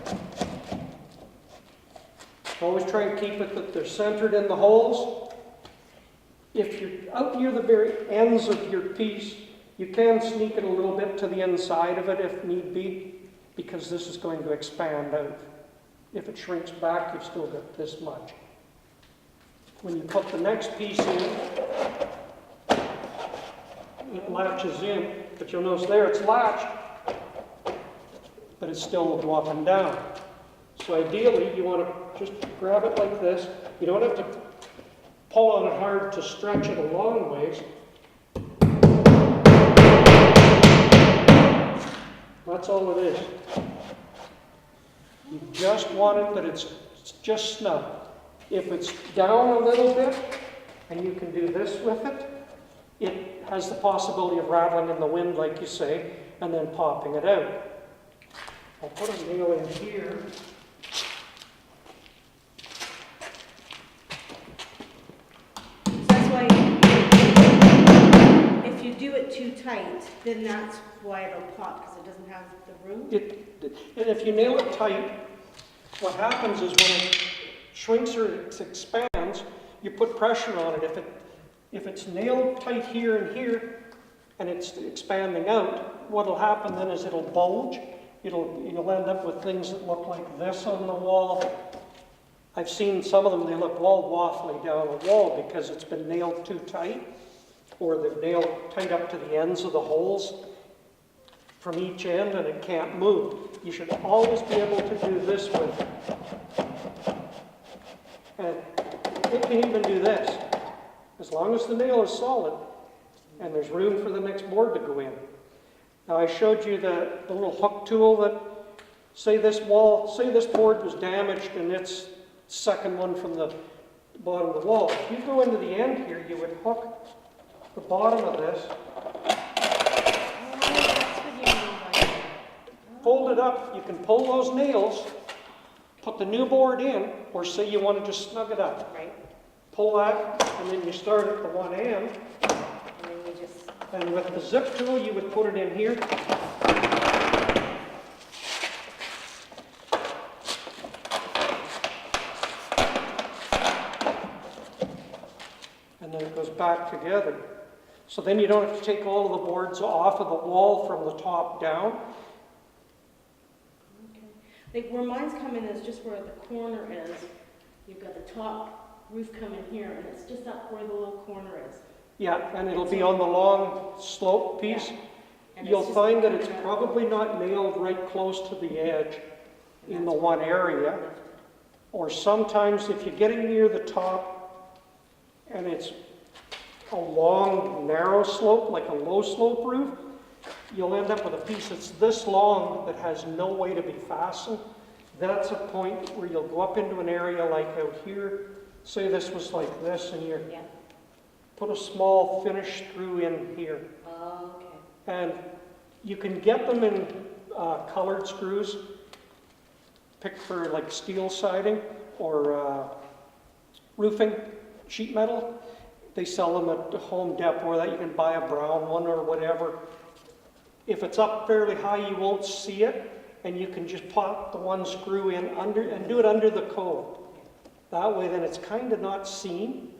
Always try and keep it that they're centered in the holes. If you're out near the very ends of your piece, you can sneak it a little bit to the inside of it if need be, because this is going to expand out. If it shrinks back, you've still got this much. When you put the next piece in, it latches in, but you'll notice there it's latched, but it still will go up and down. So ideally, you want to just grab it like this. You don't have to pull on it hard to stretch it a long ways. That's all it is. You just want it that it's just snug. If it's down a little bit, and you can do this with it, it has the possibility of rattling in the wind, like you say, and then popping it out. I'll put a nail in here. That's why if you do it too tight, then that's why it'll pop, because it doesn't have the room. And if you nail it tight, what happens is when it shrinks or it expands, you put pressure on it. If it's nailed tight here and here, and it's expanding out, what'll happen then is it'll bulge. You'll end up with things that look like this on the wall. I've seen some of them, they look all waffly down the wall because it's been nailed too tight, or they're nailed tight up to the ends of the holes from each end and it can't move. You should always be able to do this with it. And it can even do this, as long as the nail is solid and there's room for the next board to go in. Now I showed you the little hook tool that, say this board was damaged and it's second one from the bottom of the wall. If you go into the end here, you would hook the bottom of this, fold it up, you can pull those nails, put the new board in, or say you want to just snug it up. Right. Pull that, and then you start at the one end. And then you just... And with the zip tool, you would put it in here. back together. So then you don't have to take all of the boards off of the wall from the top down. Okay. Like where mine's coming is just where the corner is. You've got the top roof coming here, and it's just up where the little corner is. Yeah, and it'll be on the long slope piece. Yeah. And You'll it's just find that it's coming out. probably not nailed right close to the edge in the one area. Or sometimes if you're getting near the top and it's a long, narrow slope, like a low slope roof, you'll end up with a piece that's this long that has no way to be fastened. That's a point where you'll go up into an area like out here. Say this was like this, and you Yeah. put a small finish screw in here. Oh, okay. And you can get them in colored screws, picked for like steel siding or roofing, sheet metal. They sell them at the Home Depot, or that you can buy a brown one or whatever. If it's up fairly high, you won't see it, and you can just pop the one screw in under and do it under the cove. That way, then it's kind of not seen.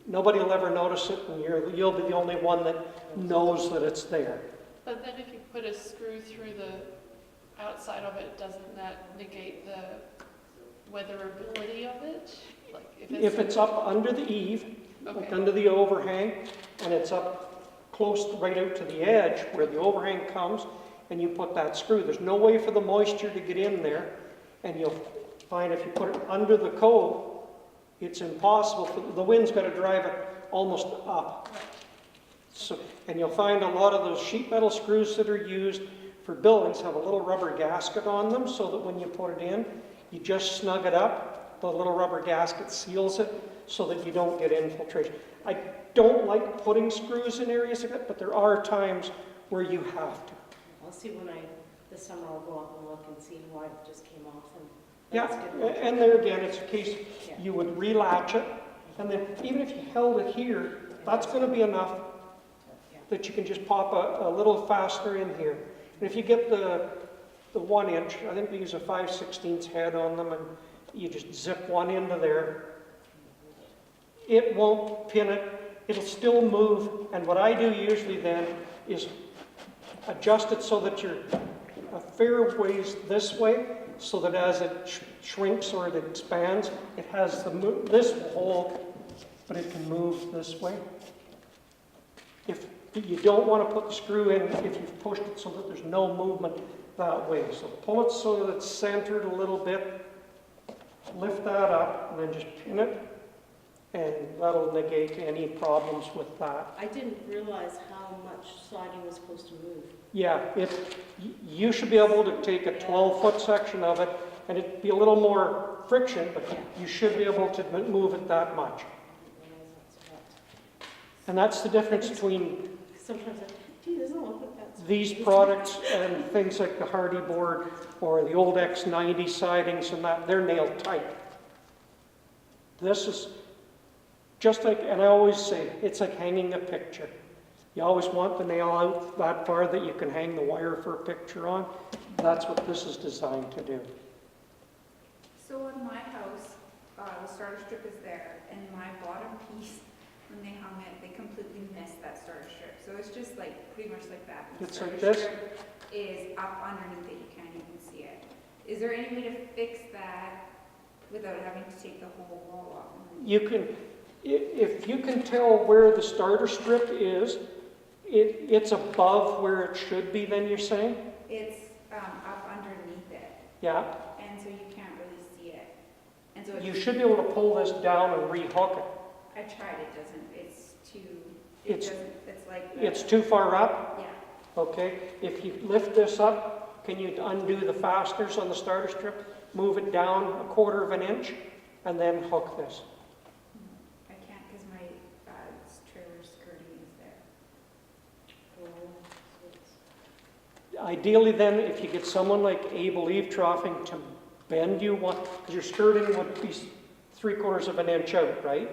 Nobody will ever notice it, and you'll be the only one that knows that it's there. But then if you put a screw through the outside of it, doesn't that negate the weatherability of it? Like If it's up under the eave, like okay. under the overhang, and it's up close right out to the edge where the overhang comes, and you put that screw, there's no way for the moisture to get in there, and you'll find if you put it under the cove, it's impossible. The wind's got to drive it almost up. So, and you'll find a lot of those sheet metal screws that are used for buildings have a little rubber gasket on them, so that when you put it in, you just snug it up. The little rubber gasket seals it so that you don't get infiltration. I don't like putting screws in areas like that, but there are times where you have to. I'll see when this summer I'll go up and look and see why it just came off. And Yeah, that's good. and there again, it's a case Yeah. you would relatch it, and then even if you held it here, that's going to be enough Yeah. that you can just pop a little fastener in here. And if you get the 1 inch, I think they use a 5/16 head on them, and you just zip one into there. It won't pin it. It'll still move. And what I do usually then is adjust it so that you're a fair ways this way, so that as it shrinks or it expands, it has this hole, but it can move this way. If you don't want to put the screw in, if you've pushed it so that there's no movement that way. So pull it so that it's centered a little bit, lift that up, and then just pin it, and that'll negate any problems with that. I didn't realize how much siding was supposed to move. Yeah, you should be able to take a 12-foot section of it, and it'd be a little more friction, but you should be able to move it that much. And that's the difference between Sometimes gee, doesn't look like that's... these products and things like the Hardy board or the old X90 sidings and that, they're nailed tight. This is just like, and I always say, it's like hanging a picture. You always want the nail out that far that you can hang the wire for a picture on. That's what this is designed to do. So in my house, the starter strip is there, and my bottom piece, when they hung it, they completely missed that starter strip. So it's just like, pretty much like that. The It's starter like this? strip is up underneath it, you can't even see it. Is there any way to fix that without having to take the whole wall off? You can, if you can tell where the starter strip is, it's above where it should be, then you're saying? It's up underneath it, Yeah. and so you can't really see it. And so You should be able to pull this down and rehook it. I tried, it doesn't, it's too, It's- it's like. It's too far up, Yeah. okay? If you lift this up, can you undo the fasteners on the starter strip, move it down a 1/4 inch, and then hook this? I can't because my trailer skirting is there. Ideally then, if you get someone like Abel Eavtroffing to bend you one, because your skirting would be 3/4 inch out, right?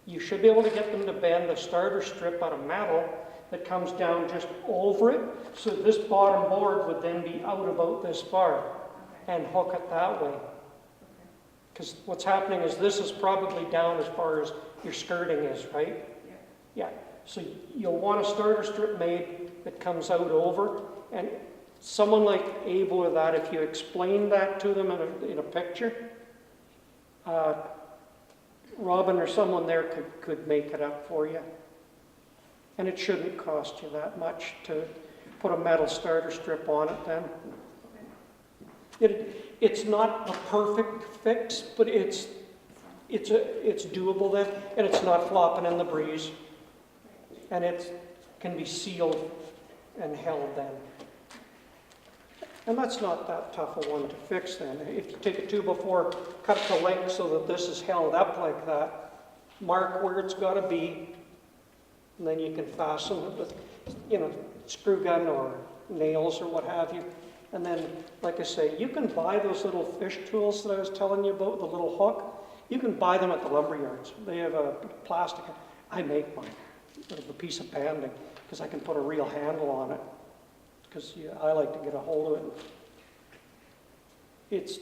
You should be able to get them to bend the starter strip out of metal that comes down just over it, so this bottom board would then be out about this far, Okay. and hook it that way. Okay. Because what's happening is this is probably down as far as your skirting is, right? Yeah. Yeah, so you'll want a starter strip made that comes out over, and someone like Abel or that, if you explain that to them in a picture, Robin or someone there could make it up for you. And it shouldn't cost you that much to put a metal starter strip on it then. It's not a perfect fix, but it's doable then, and it's not flopping in the breeze. And it can be sealed and held then. And that's not that tough a one to fix then. If you take a 2x4, cut the length so that this is held up like that, mark where it's got to be, and then you can fasten it with, screw gun or nails or what have you. And then, like I say, you can buy those little fish tools that I was telling you about, the little hook. You can buy them at the lumber yards. They have a plastic. I make mine out of a piece of banding because I can put a real handle on it. Because I like to get a hold of it. It's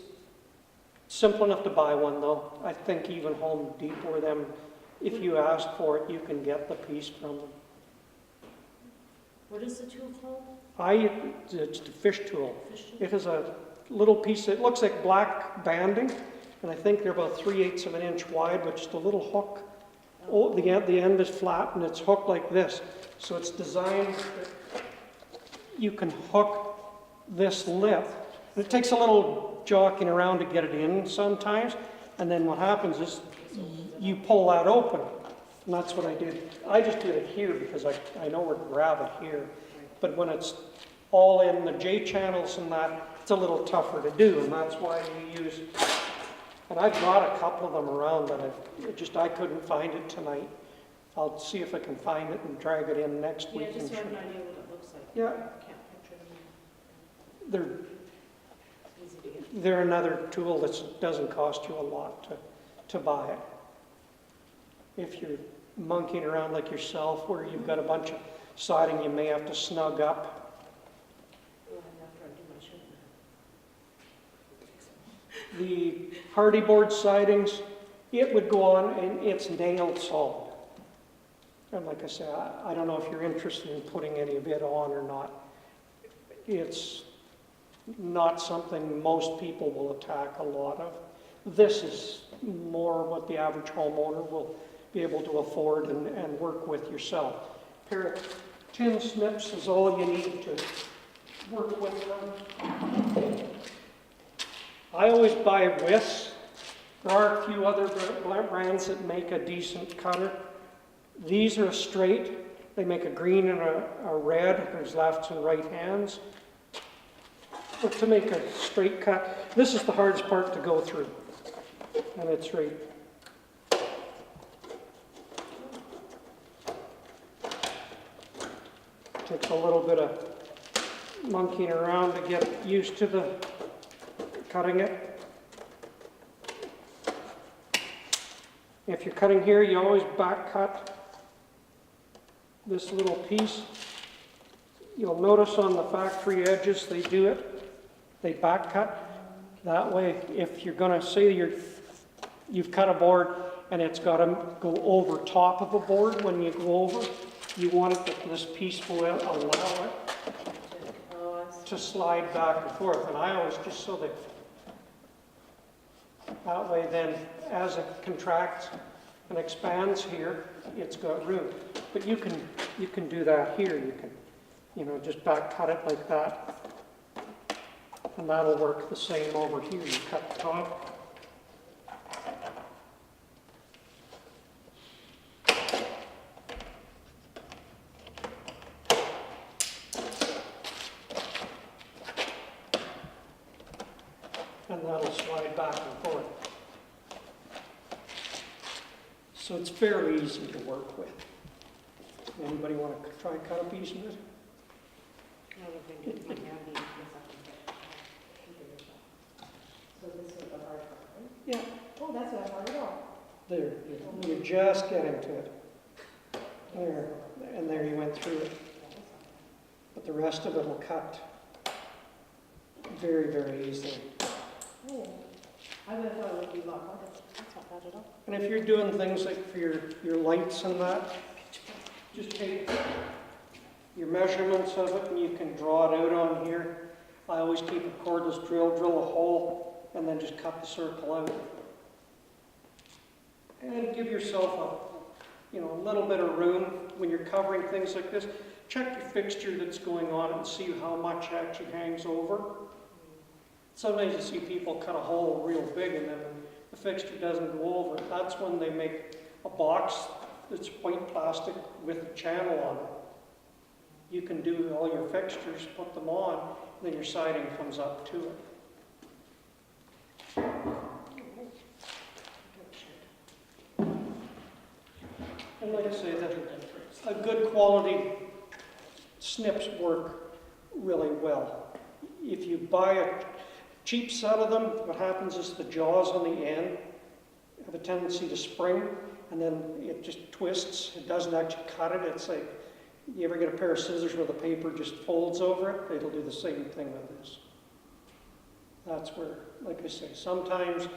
simple enough to buy one, though. I think even Home Depot or them, if you ask for it, you can get the piece from them. What is the tool called? It's the fish tool. It has a little piece, it looks like black banding, and I think they're about 3/8 of an inch wide, which the little hook, the end is flat and it's hooked like this. So it's designed that you can hook this lip. And it takes a little jockeying around to get it in sometimes, and then what happens is you pull that open. And that's what I did. I just did it here because I know where to grab it here. But when it's all in the J channels and that, it's a little tougher to do, and that's why you use, and I've got a couple of them around, but I couldn't find it tonight. I'll see if I can find it and drag it in next week. Yeah, just so I have an idea what it looks like. Yeah. I can't picture them. They're, Easy to get. they're another tool that doesn't cost you a lot to buy it. If you're monkeying around like yourself, where you've got a bunch of siding you may have to snug up. After I do my show. The hardy board sidings, it would go on and it's nailed solid. And like I said, I don't know if you're interested in putting any of it on or not. It's not something most people will attack a lot of. This is more what the average homeowner will be able to afford and work with yourself. A pair of tin snips is all you need to work with them. I always buy withs. There are a few other brands that make a decent cutter. These are a straight. They make a green and a red. There's left and right hands. But to make a straight cut, this is the hardest part to go through. And it's right. Takes a little bit of monkeying around to get used to the cutting it. If you're cutting here, you always back cut this little piece. You'll notice on the factory edges they do it. They back cut. That way, if you're going to say you've cut a board and it's got to go over top of a board when you go over, you want it that this piece will allow it to slide back and forth. And I always just so that way then as it contracts and expands here, it's got room. But you can do that here. You can, just back cut it like that. And that'll work the same over here. You cut the top. And that'll slide back and forth. So it's fairly easy to work with. Anybody want to try cut a piece of it? I don't think it's my handy because I can get So this is the hard part, right? Yeah. Oh, that's not hard at all. There, you're just getting to it. There, and there you went through it. But the rest of it will cut very, very easily. Oh, I would have thought it would be a lot harder. That's not cut it off. And if you're doing things like for your lights and that, just take your measurements of it and you can draw it out on here. I always keep a cordless drill a hole, and then just cut the circle out. And give yourself a little bit of room when you're covering things like this. Check your fixture that's going on and see how much actually hangs over. Sometimes you see people cut a hole real big and then the fixture doesn't go over. That's when they make a box that's white plastic with a channel on it. You can do all your fixtures, put them on, and then your siding comes up to it. And like I say, a good quality snips work really well. If you buy a cheap set of them, what happens is the jaws on the end have a tendency to spring, and then it just twists. It doesn't actually cut it. It's like, you ever get a pair of scissors where the paper just folds over it? It'll do the same thing with this. That's where, like I say, sometimes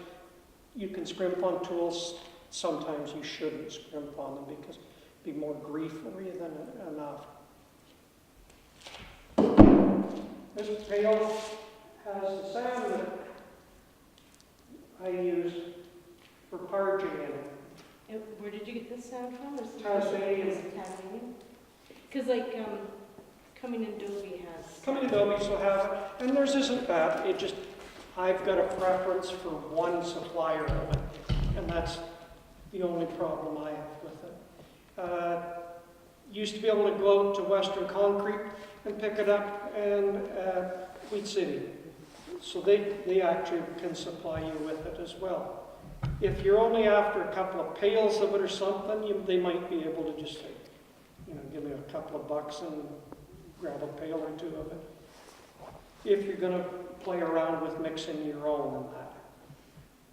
you can scrimp on tools, sometimes you shouldn't scrimp on them because it'd be more grief for you than enough. This pail has the sand that I use for parging in it. And where did you get this sound from? Or Tasmanian. Tasmanian? Because like Coming Adobe has. Coming Adobe will have it, and theirs isn't bad. It just, I've got a preference for one supplier of it, and that's the only problem I have with it. Used to be able to go out to Western Concrete and pick it up, and Wheat City. So they actually can supply you with it as well. If you're only after a couple of pails of it or something, they might be able to just say, give me a couple of bucks and grab a pail or two of it. If you're going to play around with mixing your own and that.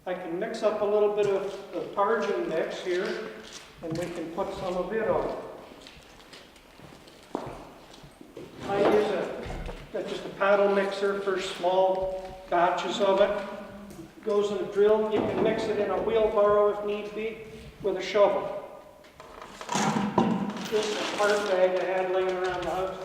I can mix up a little bit of the parging mix here, and we can put some of it on. I use just a paddle mixer for small batches of it. Goes in a drill. You can mix it in a wheelbarrow if need be with a shovel. This is a part bag I had laying around the house.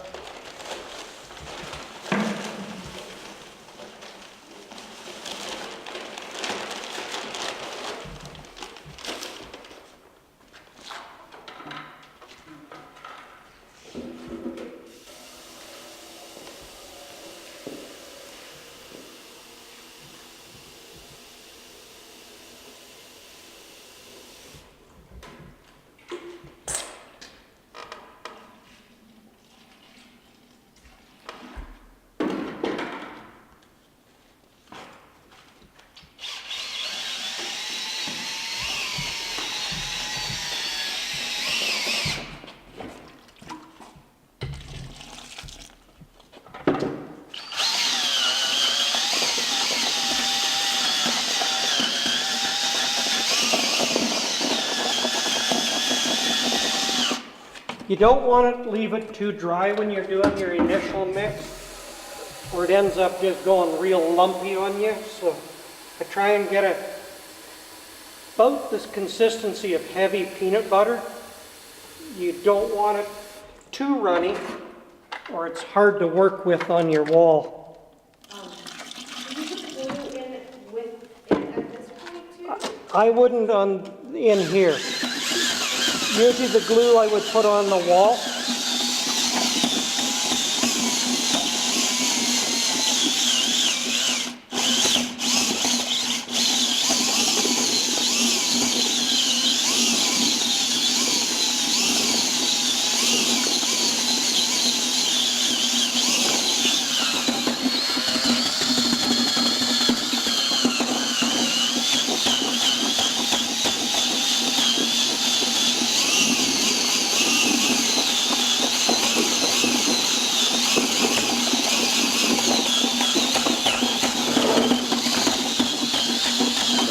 You don't want to leave it too dry when you're doing your initial mix, or it ends up just going real lumpy on you. So I try and get about this consistency of heavy peanut butter. You don't want it too runny, or it's hard to work with on your wall. Did you put the glue in with it at this point too? I wouldn't in here. Usually the glue I would put on the wall.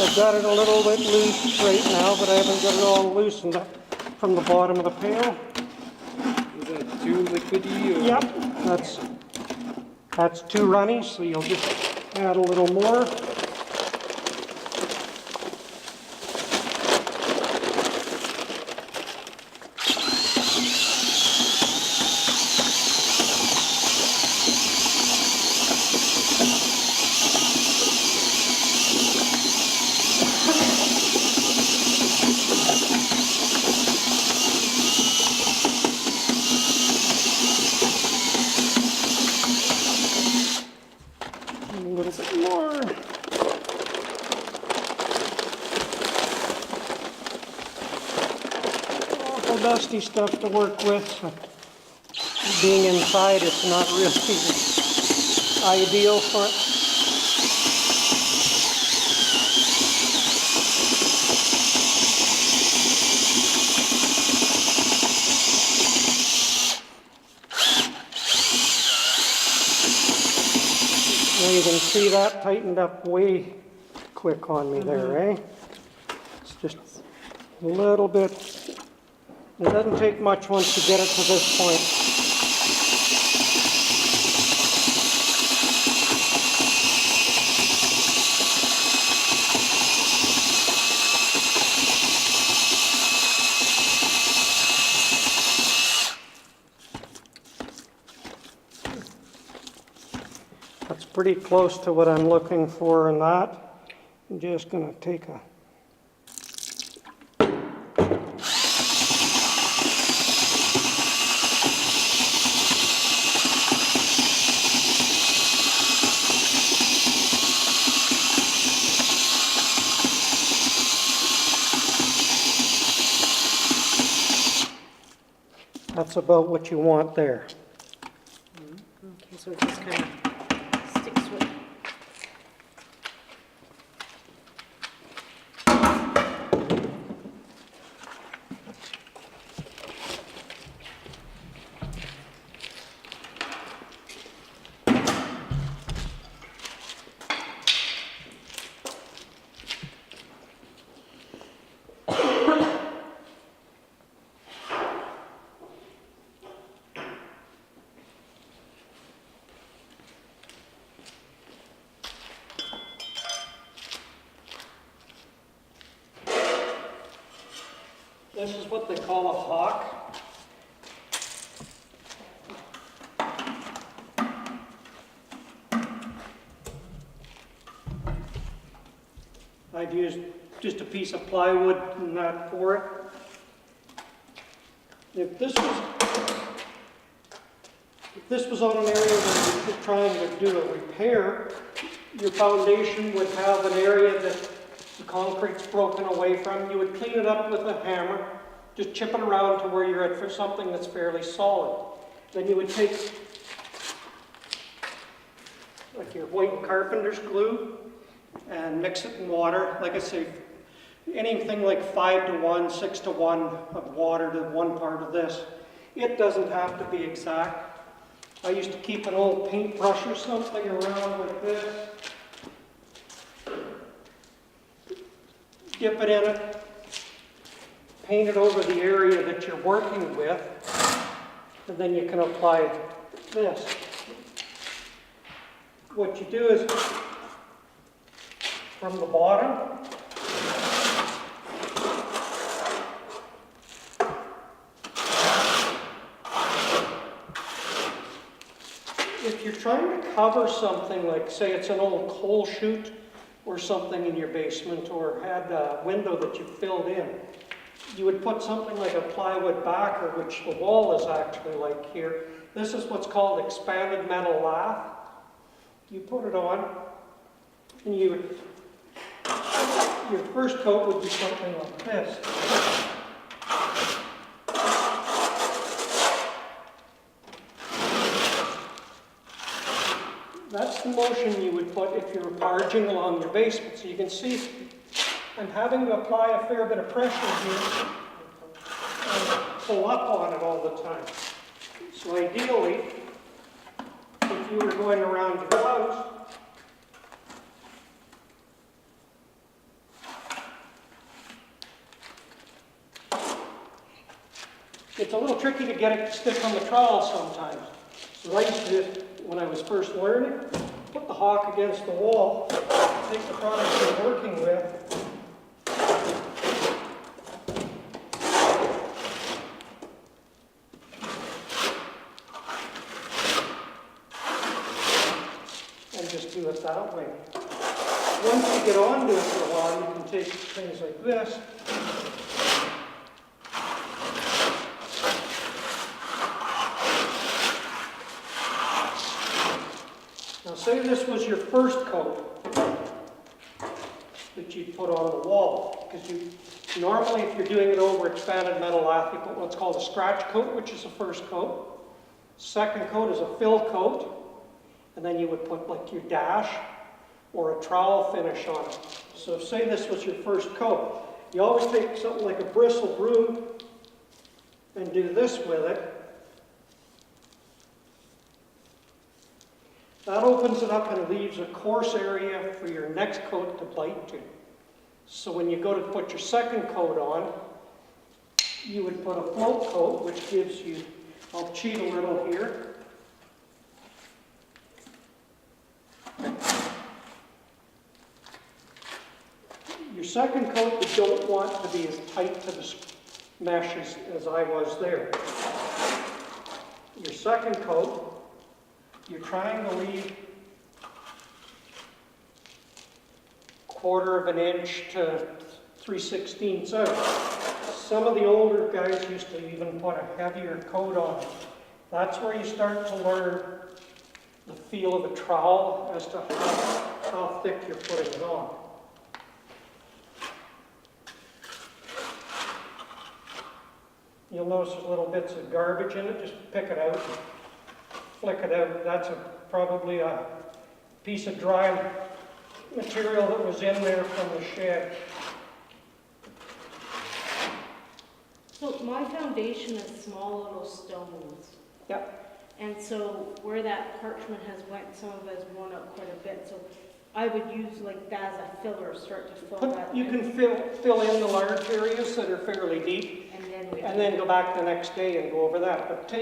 I've got it a little bit loose right now, but I haven't got it all loosened up from the bottom of the pail. Is that too liquidy? Or? Yep, that's too runny, so you'll just add a little more. dusty stuff to work with. So being inside, it's not really ideal for it. Now you can see that tightened up way quick on me there, eh? It's just a little bit. It doesn't take much once you get it to this point. That's pretty close to what I'm looking for in that. I'm just going to take a That's about what you want there. Okay, so it just kind of sticks with. This is what they call a hawk. I've used just a piece of plywood and that for it. If this was on an area where you're trying to do a repair, your foundation would have an area that the concrete's broken away from. You would clean it up with a hammer, just chip it around to where you're at for something that's fairly solid. Then you would take like your white carpenter's glue and mix it in water. Like I say, anything like 5 to 1, 6 to 1 of water to one part of this. It doesn't have to be exact. I used to keep an old paintbrush or something around like this. Dip it in it, paint it over the area that you're working with, and then you can apply this. What you do is, from the bottom, if you're trying to cover something like, say it's an old coal chute, or something in your basement, or had a window that you filled in, you would put something like a plywood backer, which the wall is actually like here. This is what's called expanded metal lath. You put it on, and your first coat would be something like this. That's the motion you would put if you're barging along your basement. So you can see I'm having to apply a fair bit of pressure here and pull up on it all the time. So ideally, if you were going around your house, it's a little tricky to get it to stick on the trowel sometimes. So I used to, when I was first learning, put the hawk against the wall, take the product you're working with, and just do it that way. Once you get onto it for a while, you can take things like this, say this was your first coat that you'd put on the wall. because normally if you're doing it over expanded metal lath, you put what's called a scratch coat, which is the first coat. Second coat is a fill coat, and then you would put like your dash or a trowel finish on it. So say this was your first coat. You always take something like a bristle broom and do this with it. That opens it up and leaves a coarse area for your next coat to bite to. So when you go to put your second coat on, you would put a float coat, which gives you, I'll cheat a little here. Your second coat, you don't want to be as tight to the mesh as I was there. Your second coat, you're trying to leave 1/4 of an inch to 3/16 out. Some of the older guys used to even put a heavier coat on. That's where you start to learn the feel of a trowel as to how thick you're putting it on. You'll notice there's little bits of garbage in it. Just pick it out and flick it out. That's probably a piece of dry material that was in there from the shed. So my foundation is small little stones. Yep. And so where that parchment has went, some of it has worn up quite a bit. So I would use like that as a filler, start to fill that You in. can fill in the large areas that are fairly deep, and then go back the next day and go over that. But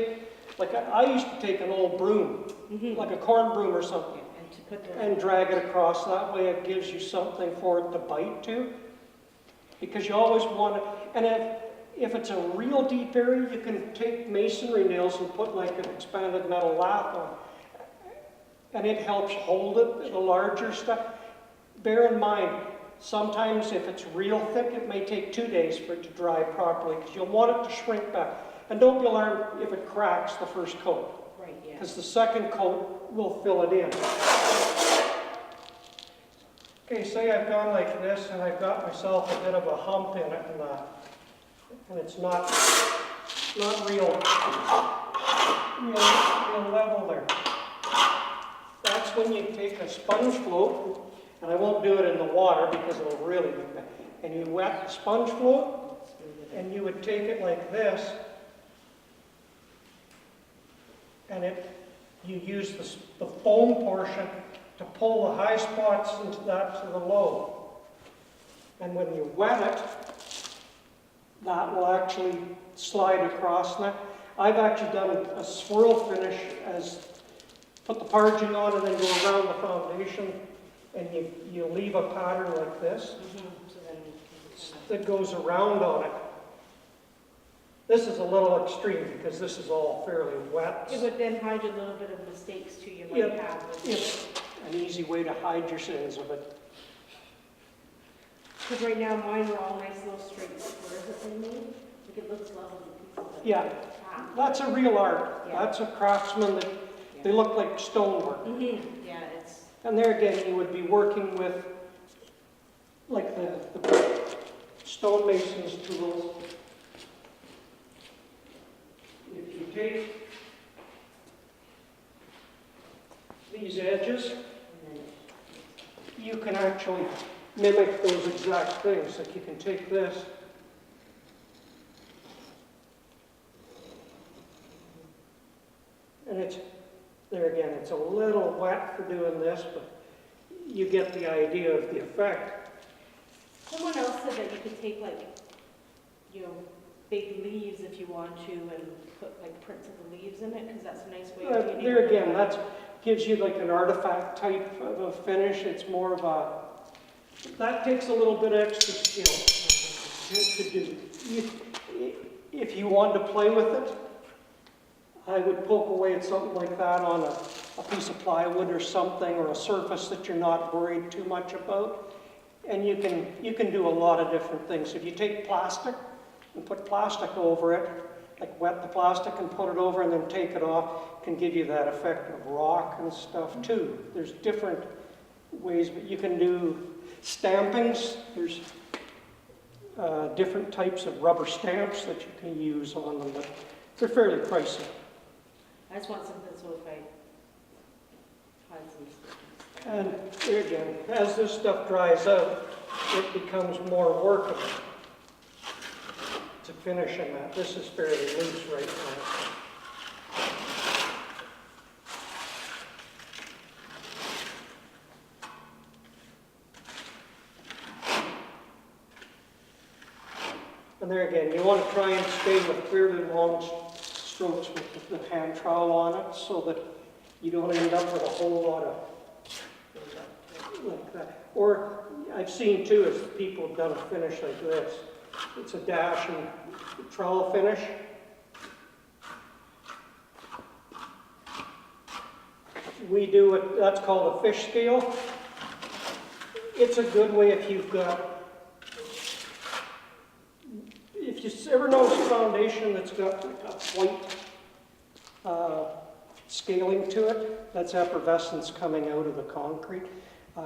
like I used to take an old broom, like a corn broom or something, And to put the, and drag it across. That way it gives you something for it to bite to. Because you always want it, and if it's a real deep area, you can take masonry nails and put like an expanded metal lath on. And it helps hold it, the larger stuff. Bear in mind, sometimes if it's real thick, it may take 2 days for it to dry properly, because you'll want it to shrink back. And don't be alarmed if it cracks the first coat, right, yeah. because the second coat will fill it in. Okay, say I've gone like this, and I've got myself a bit of a hump in it, and it's not real level there. That's when you take a sponge float, and I won't do it in the water because it'll really be bad. And you wet the sponge float, and you would take it like this, and you use the foam portion to pull the high spots into that to the low. And when you wet it, that will actually slide across. Now, I've actually done a swirl finish as put the parging on and then go around the foundation, and you leave a pattern like this So then that goes around on it. This is a little extreme because this is all fairly wet. it would then hide a little bit of mistakes too you might Yeah, have. it's an easy way to hide your sins of it. Because right now mine are all nice little straight squares that they made. Like it looks lovely pieces of Yeah. Ah. That's a real art. Yeah. That's a craftsman that they look like stonework. Yeah, it's And there again, you would be working with like the stonemason's tools. If you take these edges, you can actually mimic those exact things. Like you can take this, and it's, there again, it's a little wet for doing this, but you get the idea of the effect. someone else said that you could take like, you know, big leaves if you want to and put like prints of the leaves in it because that's a nice way of There again, that gives you like an artifact type of a finish. It's more of a, that takes a little bit extra skill to do. If you want to play with it, I would poke away at something like that on a piece of plywood or something, or a surface that you're not worried too much about. And you can do a lot of different things. If you take plastic and put plastic over it, like wet the plastic and put it over and then take it off, can give you that effect of rock and stuff too. There's different ways, but you can do stampings. different types of rubber stamps that you can use on them, but they're fairly pricey. I just want something so if I find some stickers. And here again, as this stuff dries out, it becomes more workable to finish in that. This is fairly loose right now. And there again, you want to try and stay with fairly long strokes with the hand trowel on it so that you don't end up with a whole lot of like that. Or I've seen too, is people have done a finish like this. It's a dash and trowel finish. We do it, that's called a fish scale. It's a good way if you've got, if you ever notice a foundation that's got like a white scaling to it, that's effervescence coming out of the concrete.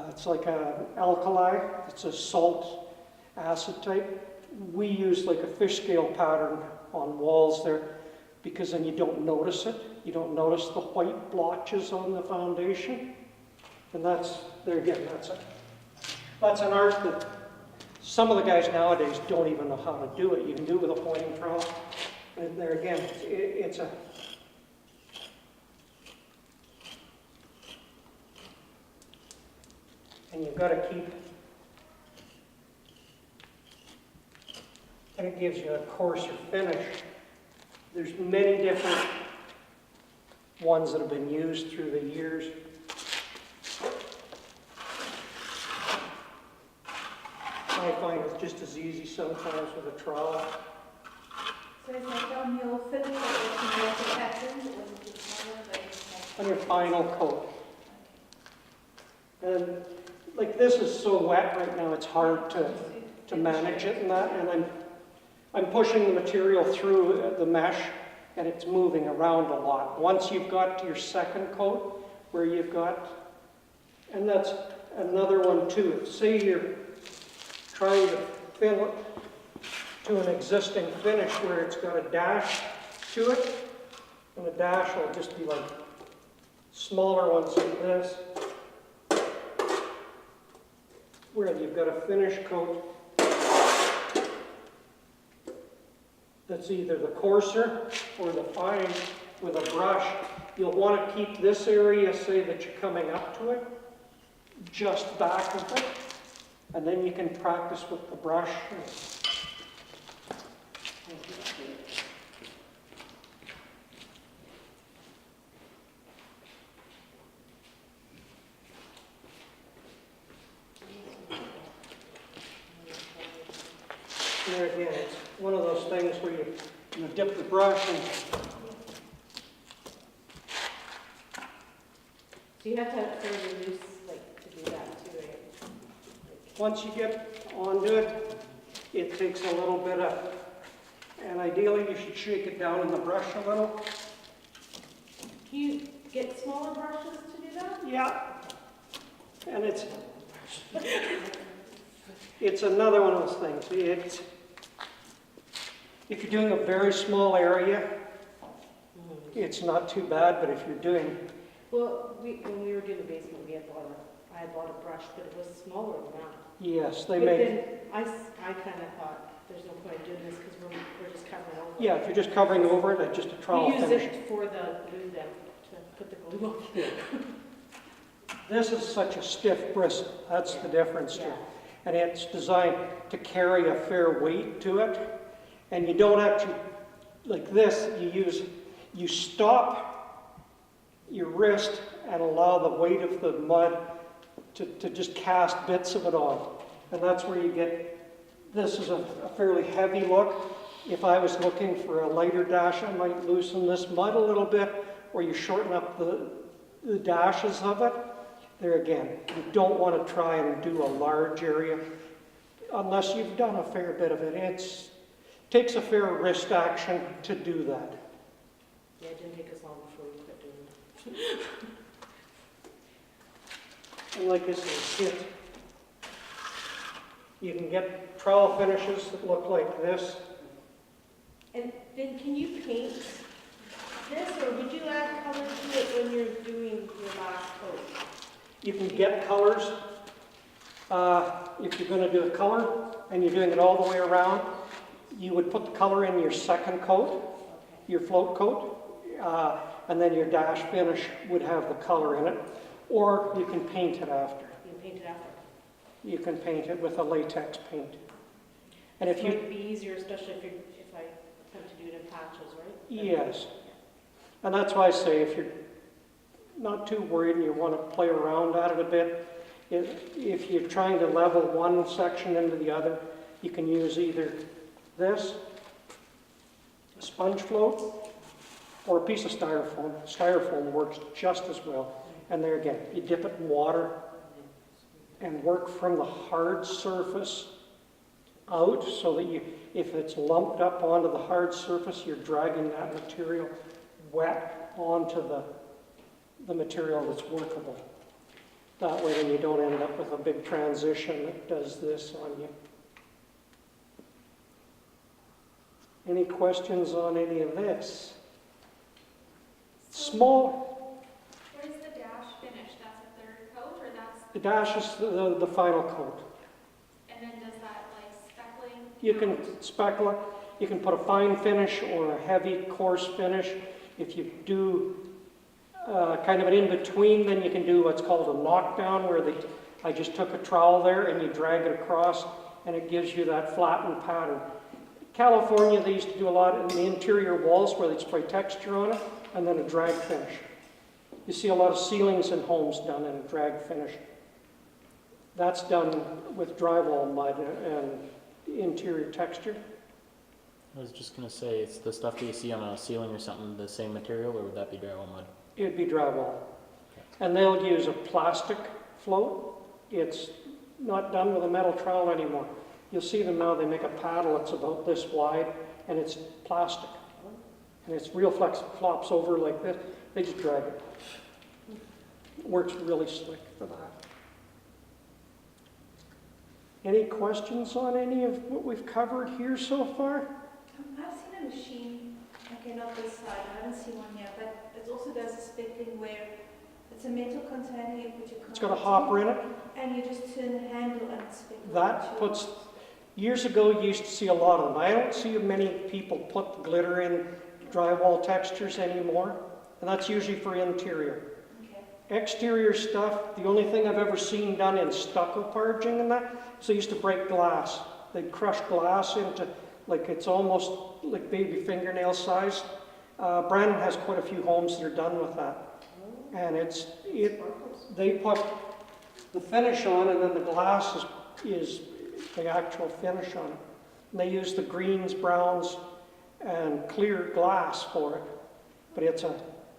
It's like an alkali, it's a salt acid type. We use like a fish scale pattern on walls there because then you don't notice it. You don't notice the white blotches on the foundation. And that's, there again, that's an art that some of the guys nowadays don't even know how to do it. You can do it with a pointing trowel. And there again, it's a, and you've got to keep, and it gives you a coarser finish. There's many different ones that have been used through the years. I find it's just as easy sometimes with a trowel. So is that on your finish or on your patterns or is it On your final coat. And like this is so wet right now, it's hard to manage it and that. And I'm pushing the material through the mesh and it's moving around a lot. Once you've got to your second coat where you've got, and that's another one too. Say you're trying to fill it to an existing finish where it's got a dash to it, and the dash will just be like smaller ones like this, where you've got a finish coat that's either the coarser or the fine with a brush. You'll want to keep this area, say that you're coming up to it, just back of it, and then you can practice with the brush. There again, it's one of those things where you dip the brush and So you have to have it fairly loose, like, to do that too, right? once you get onto it, it takes a little bit of, and ideally you should shake it down in the brush a little. Can you get smaller brushes to do that? Yeah. And it's another one of those things. If you're doing a very small area, it's not too bad, but if you're doing... Well, when we were doing the basement, I had bought a brush, but it was smaller than that. Yes, they But make... then I kind of thought, there's no point doing this because we're just covering over it. Yeah, if you're just covering over it, just a trowel We use finish. it for the glue then, to put the glue on. This is such a stiff bristle. That's the difference Yeah. too. And it's designed to carry a fair weight to it. And you don't actually, like this, you stop your wrist and allow the weight of the mud to just cast bits of it on. And that's where you get, this is a fairly heavy look. If I was looking for a lighter dash, I might loosen this mud a little bit, or you shorten up the dashes of it. There again, you don't want to try and do a large area unless you've done a fair bit of it. It takes a fair wrist action to do that. Yeah, it didn't take us long before we quit doing it. And like I said, You can get trowel finishes that look like this. And then can you paint this, or would you add color to it when you're doing your last coat? You can get colors. If you're going to do a color and you're doing it all the way around, you would put the color in your second coat, your float coat, and then your dash finish would have the color in it. Or you can paint it after. You paint it after. You can paint it with a latex paint. And if It you, might be easier, especially if I attempt to do it in patches, right? yes. And that's why I say if you're not too worried and you want to play around at it a bit, if you're trying to level one section into the other, you can use either this, a sponge float, or a piece of styrofoam. Styrofoam works just as well. And there again, you dip it in water and work from the hard surface out so that if it's lumped up onto the hard surface, you're dragging that material wet onto the material that's workable. That way then you don't end up with a big transition that does this on you. Any questions on any of this? Small. What is the dash finish? That's a third coat, or that's, The dash is the final coat. and then does that like speckling? You can count? speckle it. You can put a fine finish or a heavy coarse finish. If you do kind of an in-between, then you can do what's called a knockdown, where I just took a trowel there and you drag it across and it gives you that flattened pattern. California, they used to do a lot in the interior walls where they'd spray texture on it and then a drag finish. You see a lot of ceilings in homes done in a drag finish. That's done with drywall mud and interior texture. I was just going to say, it's the stuff that you see on a ceiling or something, the same material, or would that be drywall mud? It'd be drywall. And they'll use a plastic float. It's not done with a metal trowel anymore. You'll see them now, they make a paddle that's about this wide, and it's plastic. And it's real flexible, flops over like this. They just drag it. Works really slick for that. Any questions on any of what we've covered here so far? I've seen a machine, okay, not this side, I haven't seen one yet, but it also does a speckling where it's a metal container, you put your It's got a hopper in it. and you just turn the handle and it's speckling. That puts, years ago you used to see a lot of them. I don't see many people put glitter in drywall textures anymore, and that's usually for interior. Okay. Exterior stuff, the only thing I've ever seen done in stucco parging and that, is they used to break glass. They'd crush glass into, like it's almost like baby fingernail size. Brandon has quite a few homes that are done with that. And they put the finish on, and then the glass is the actual finish on it. And they use the greens, browns, and clear glass for it. But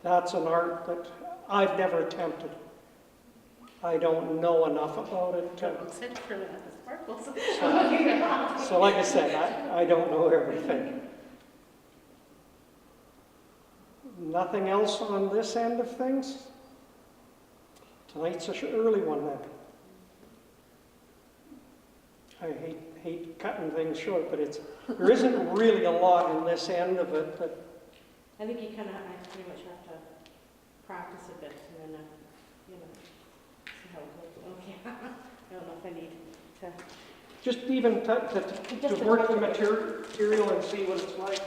that's an art that I've never attempted. I don't know enough about it. So like I said, I don't know everything. Nothing else on this end of things? Tonight's an early one then. I hate cutting things short, but there isn't really a lot in this end of it. But I think you kind of, I pretty much have to practice a bit and then, see how it goes. Okay, I don't know if I need to. just even to work the material and see what it's like.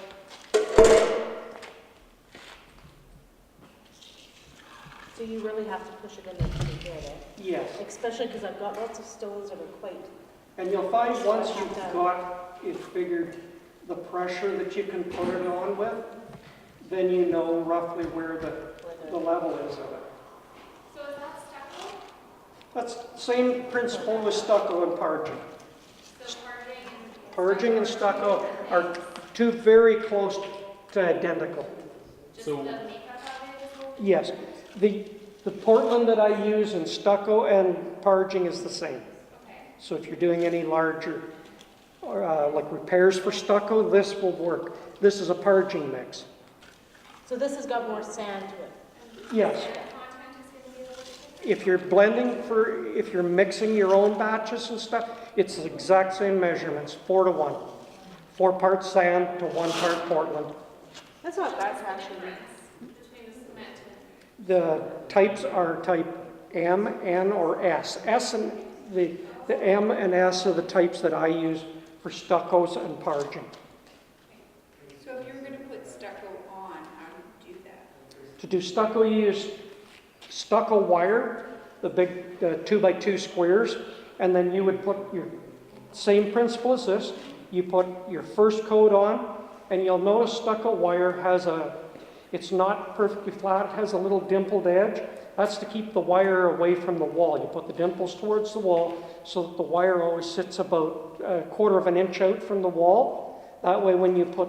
So you really have to push it in there to get it. Yes. Especially because I've got lots of stones that are quite. And you'll find once you've got it figured the pressure that you can put it on with, then you know roughly where the level is of it. So is that stucco? That's the same principle with stucco and parging. So Parging and stucco are two very close to identical. just So- the makeup of it is what? Yes, the Portland that I use in stucco and parging is the same. Okay. So if you're doing any larger, like repairs for stucco, this will work. This is a parging mix. So this has got more sand to it. Yes. The content is going to be a little bit different? If you're mixing your own batches and stuff, it's the exact same measurements, 4 to 1. 4 parts sand to 1 part Portland. That's not bad actually. Between the cement and The types are type M, N, or S. The M and S are the types that I use for stuccos and parging. So if you were gonna put stucco on, how do you do that? To do stucco, you use stucco wire, the big 2x2 squares, and then you would put your same principle as this. You put your first coat on, and you'll notice stucco wire it's not perfectly flat, it has a little dimpled edge. That's to keep the wire away from the wall. You put the dimples towards the wall so that the wire always sits about a quarter of an inch out from the wall. That way when you put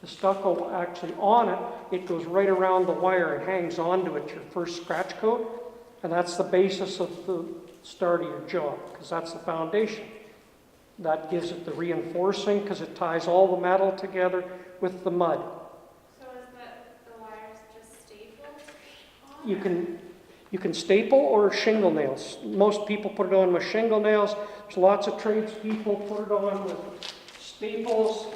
the stucco actually on it, it goes right around the wire and hangs onto it, your first scratch coat. And that's the basis of the start of your job, because that's the foundation. That gives it the reinforcing, because it ties all the metal together with the mud. So is the wires just stapled on? You can staple or shingle nails. Most people put it on with shingle nails. There's lots of tradespeople put it on with staples,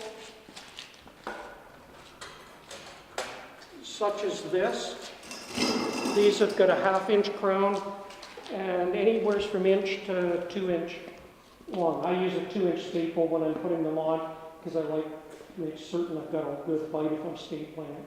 such as this. These have got a 1/2 inch crown and anywhere from inch to 2 inch long. I use a 2-inch staple when I'm putting them on because I like to make certain I've got a good bite if I'm stapling it.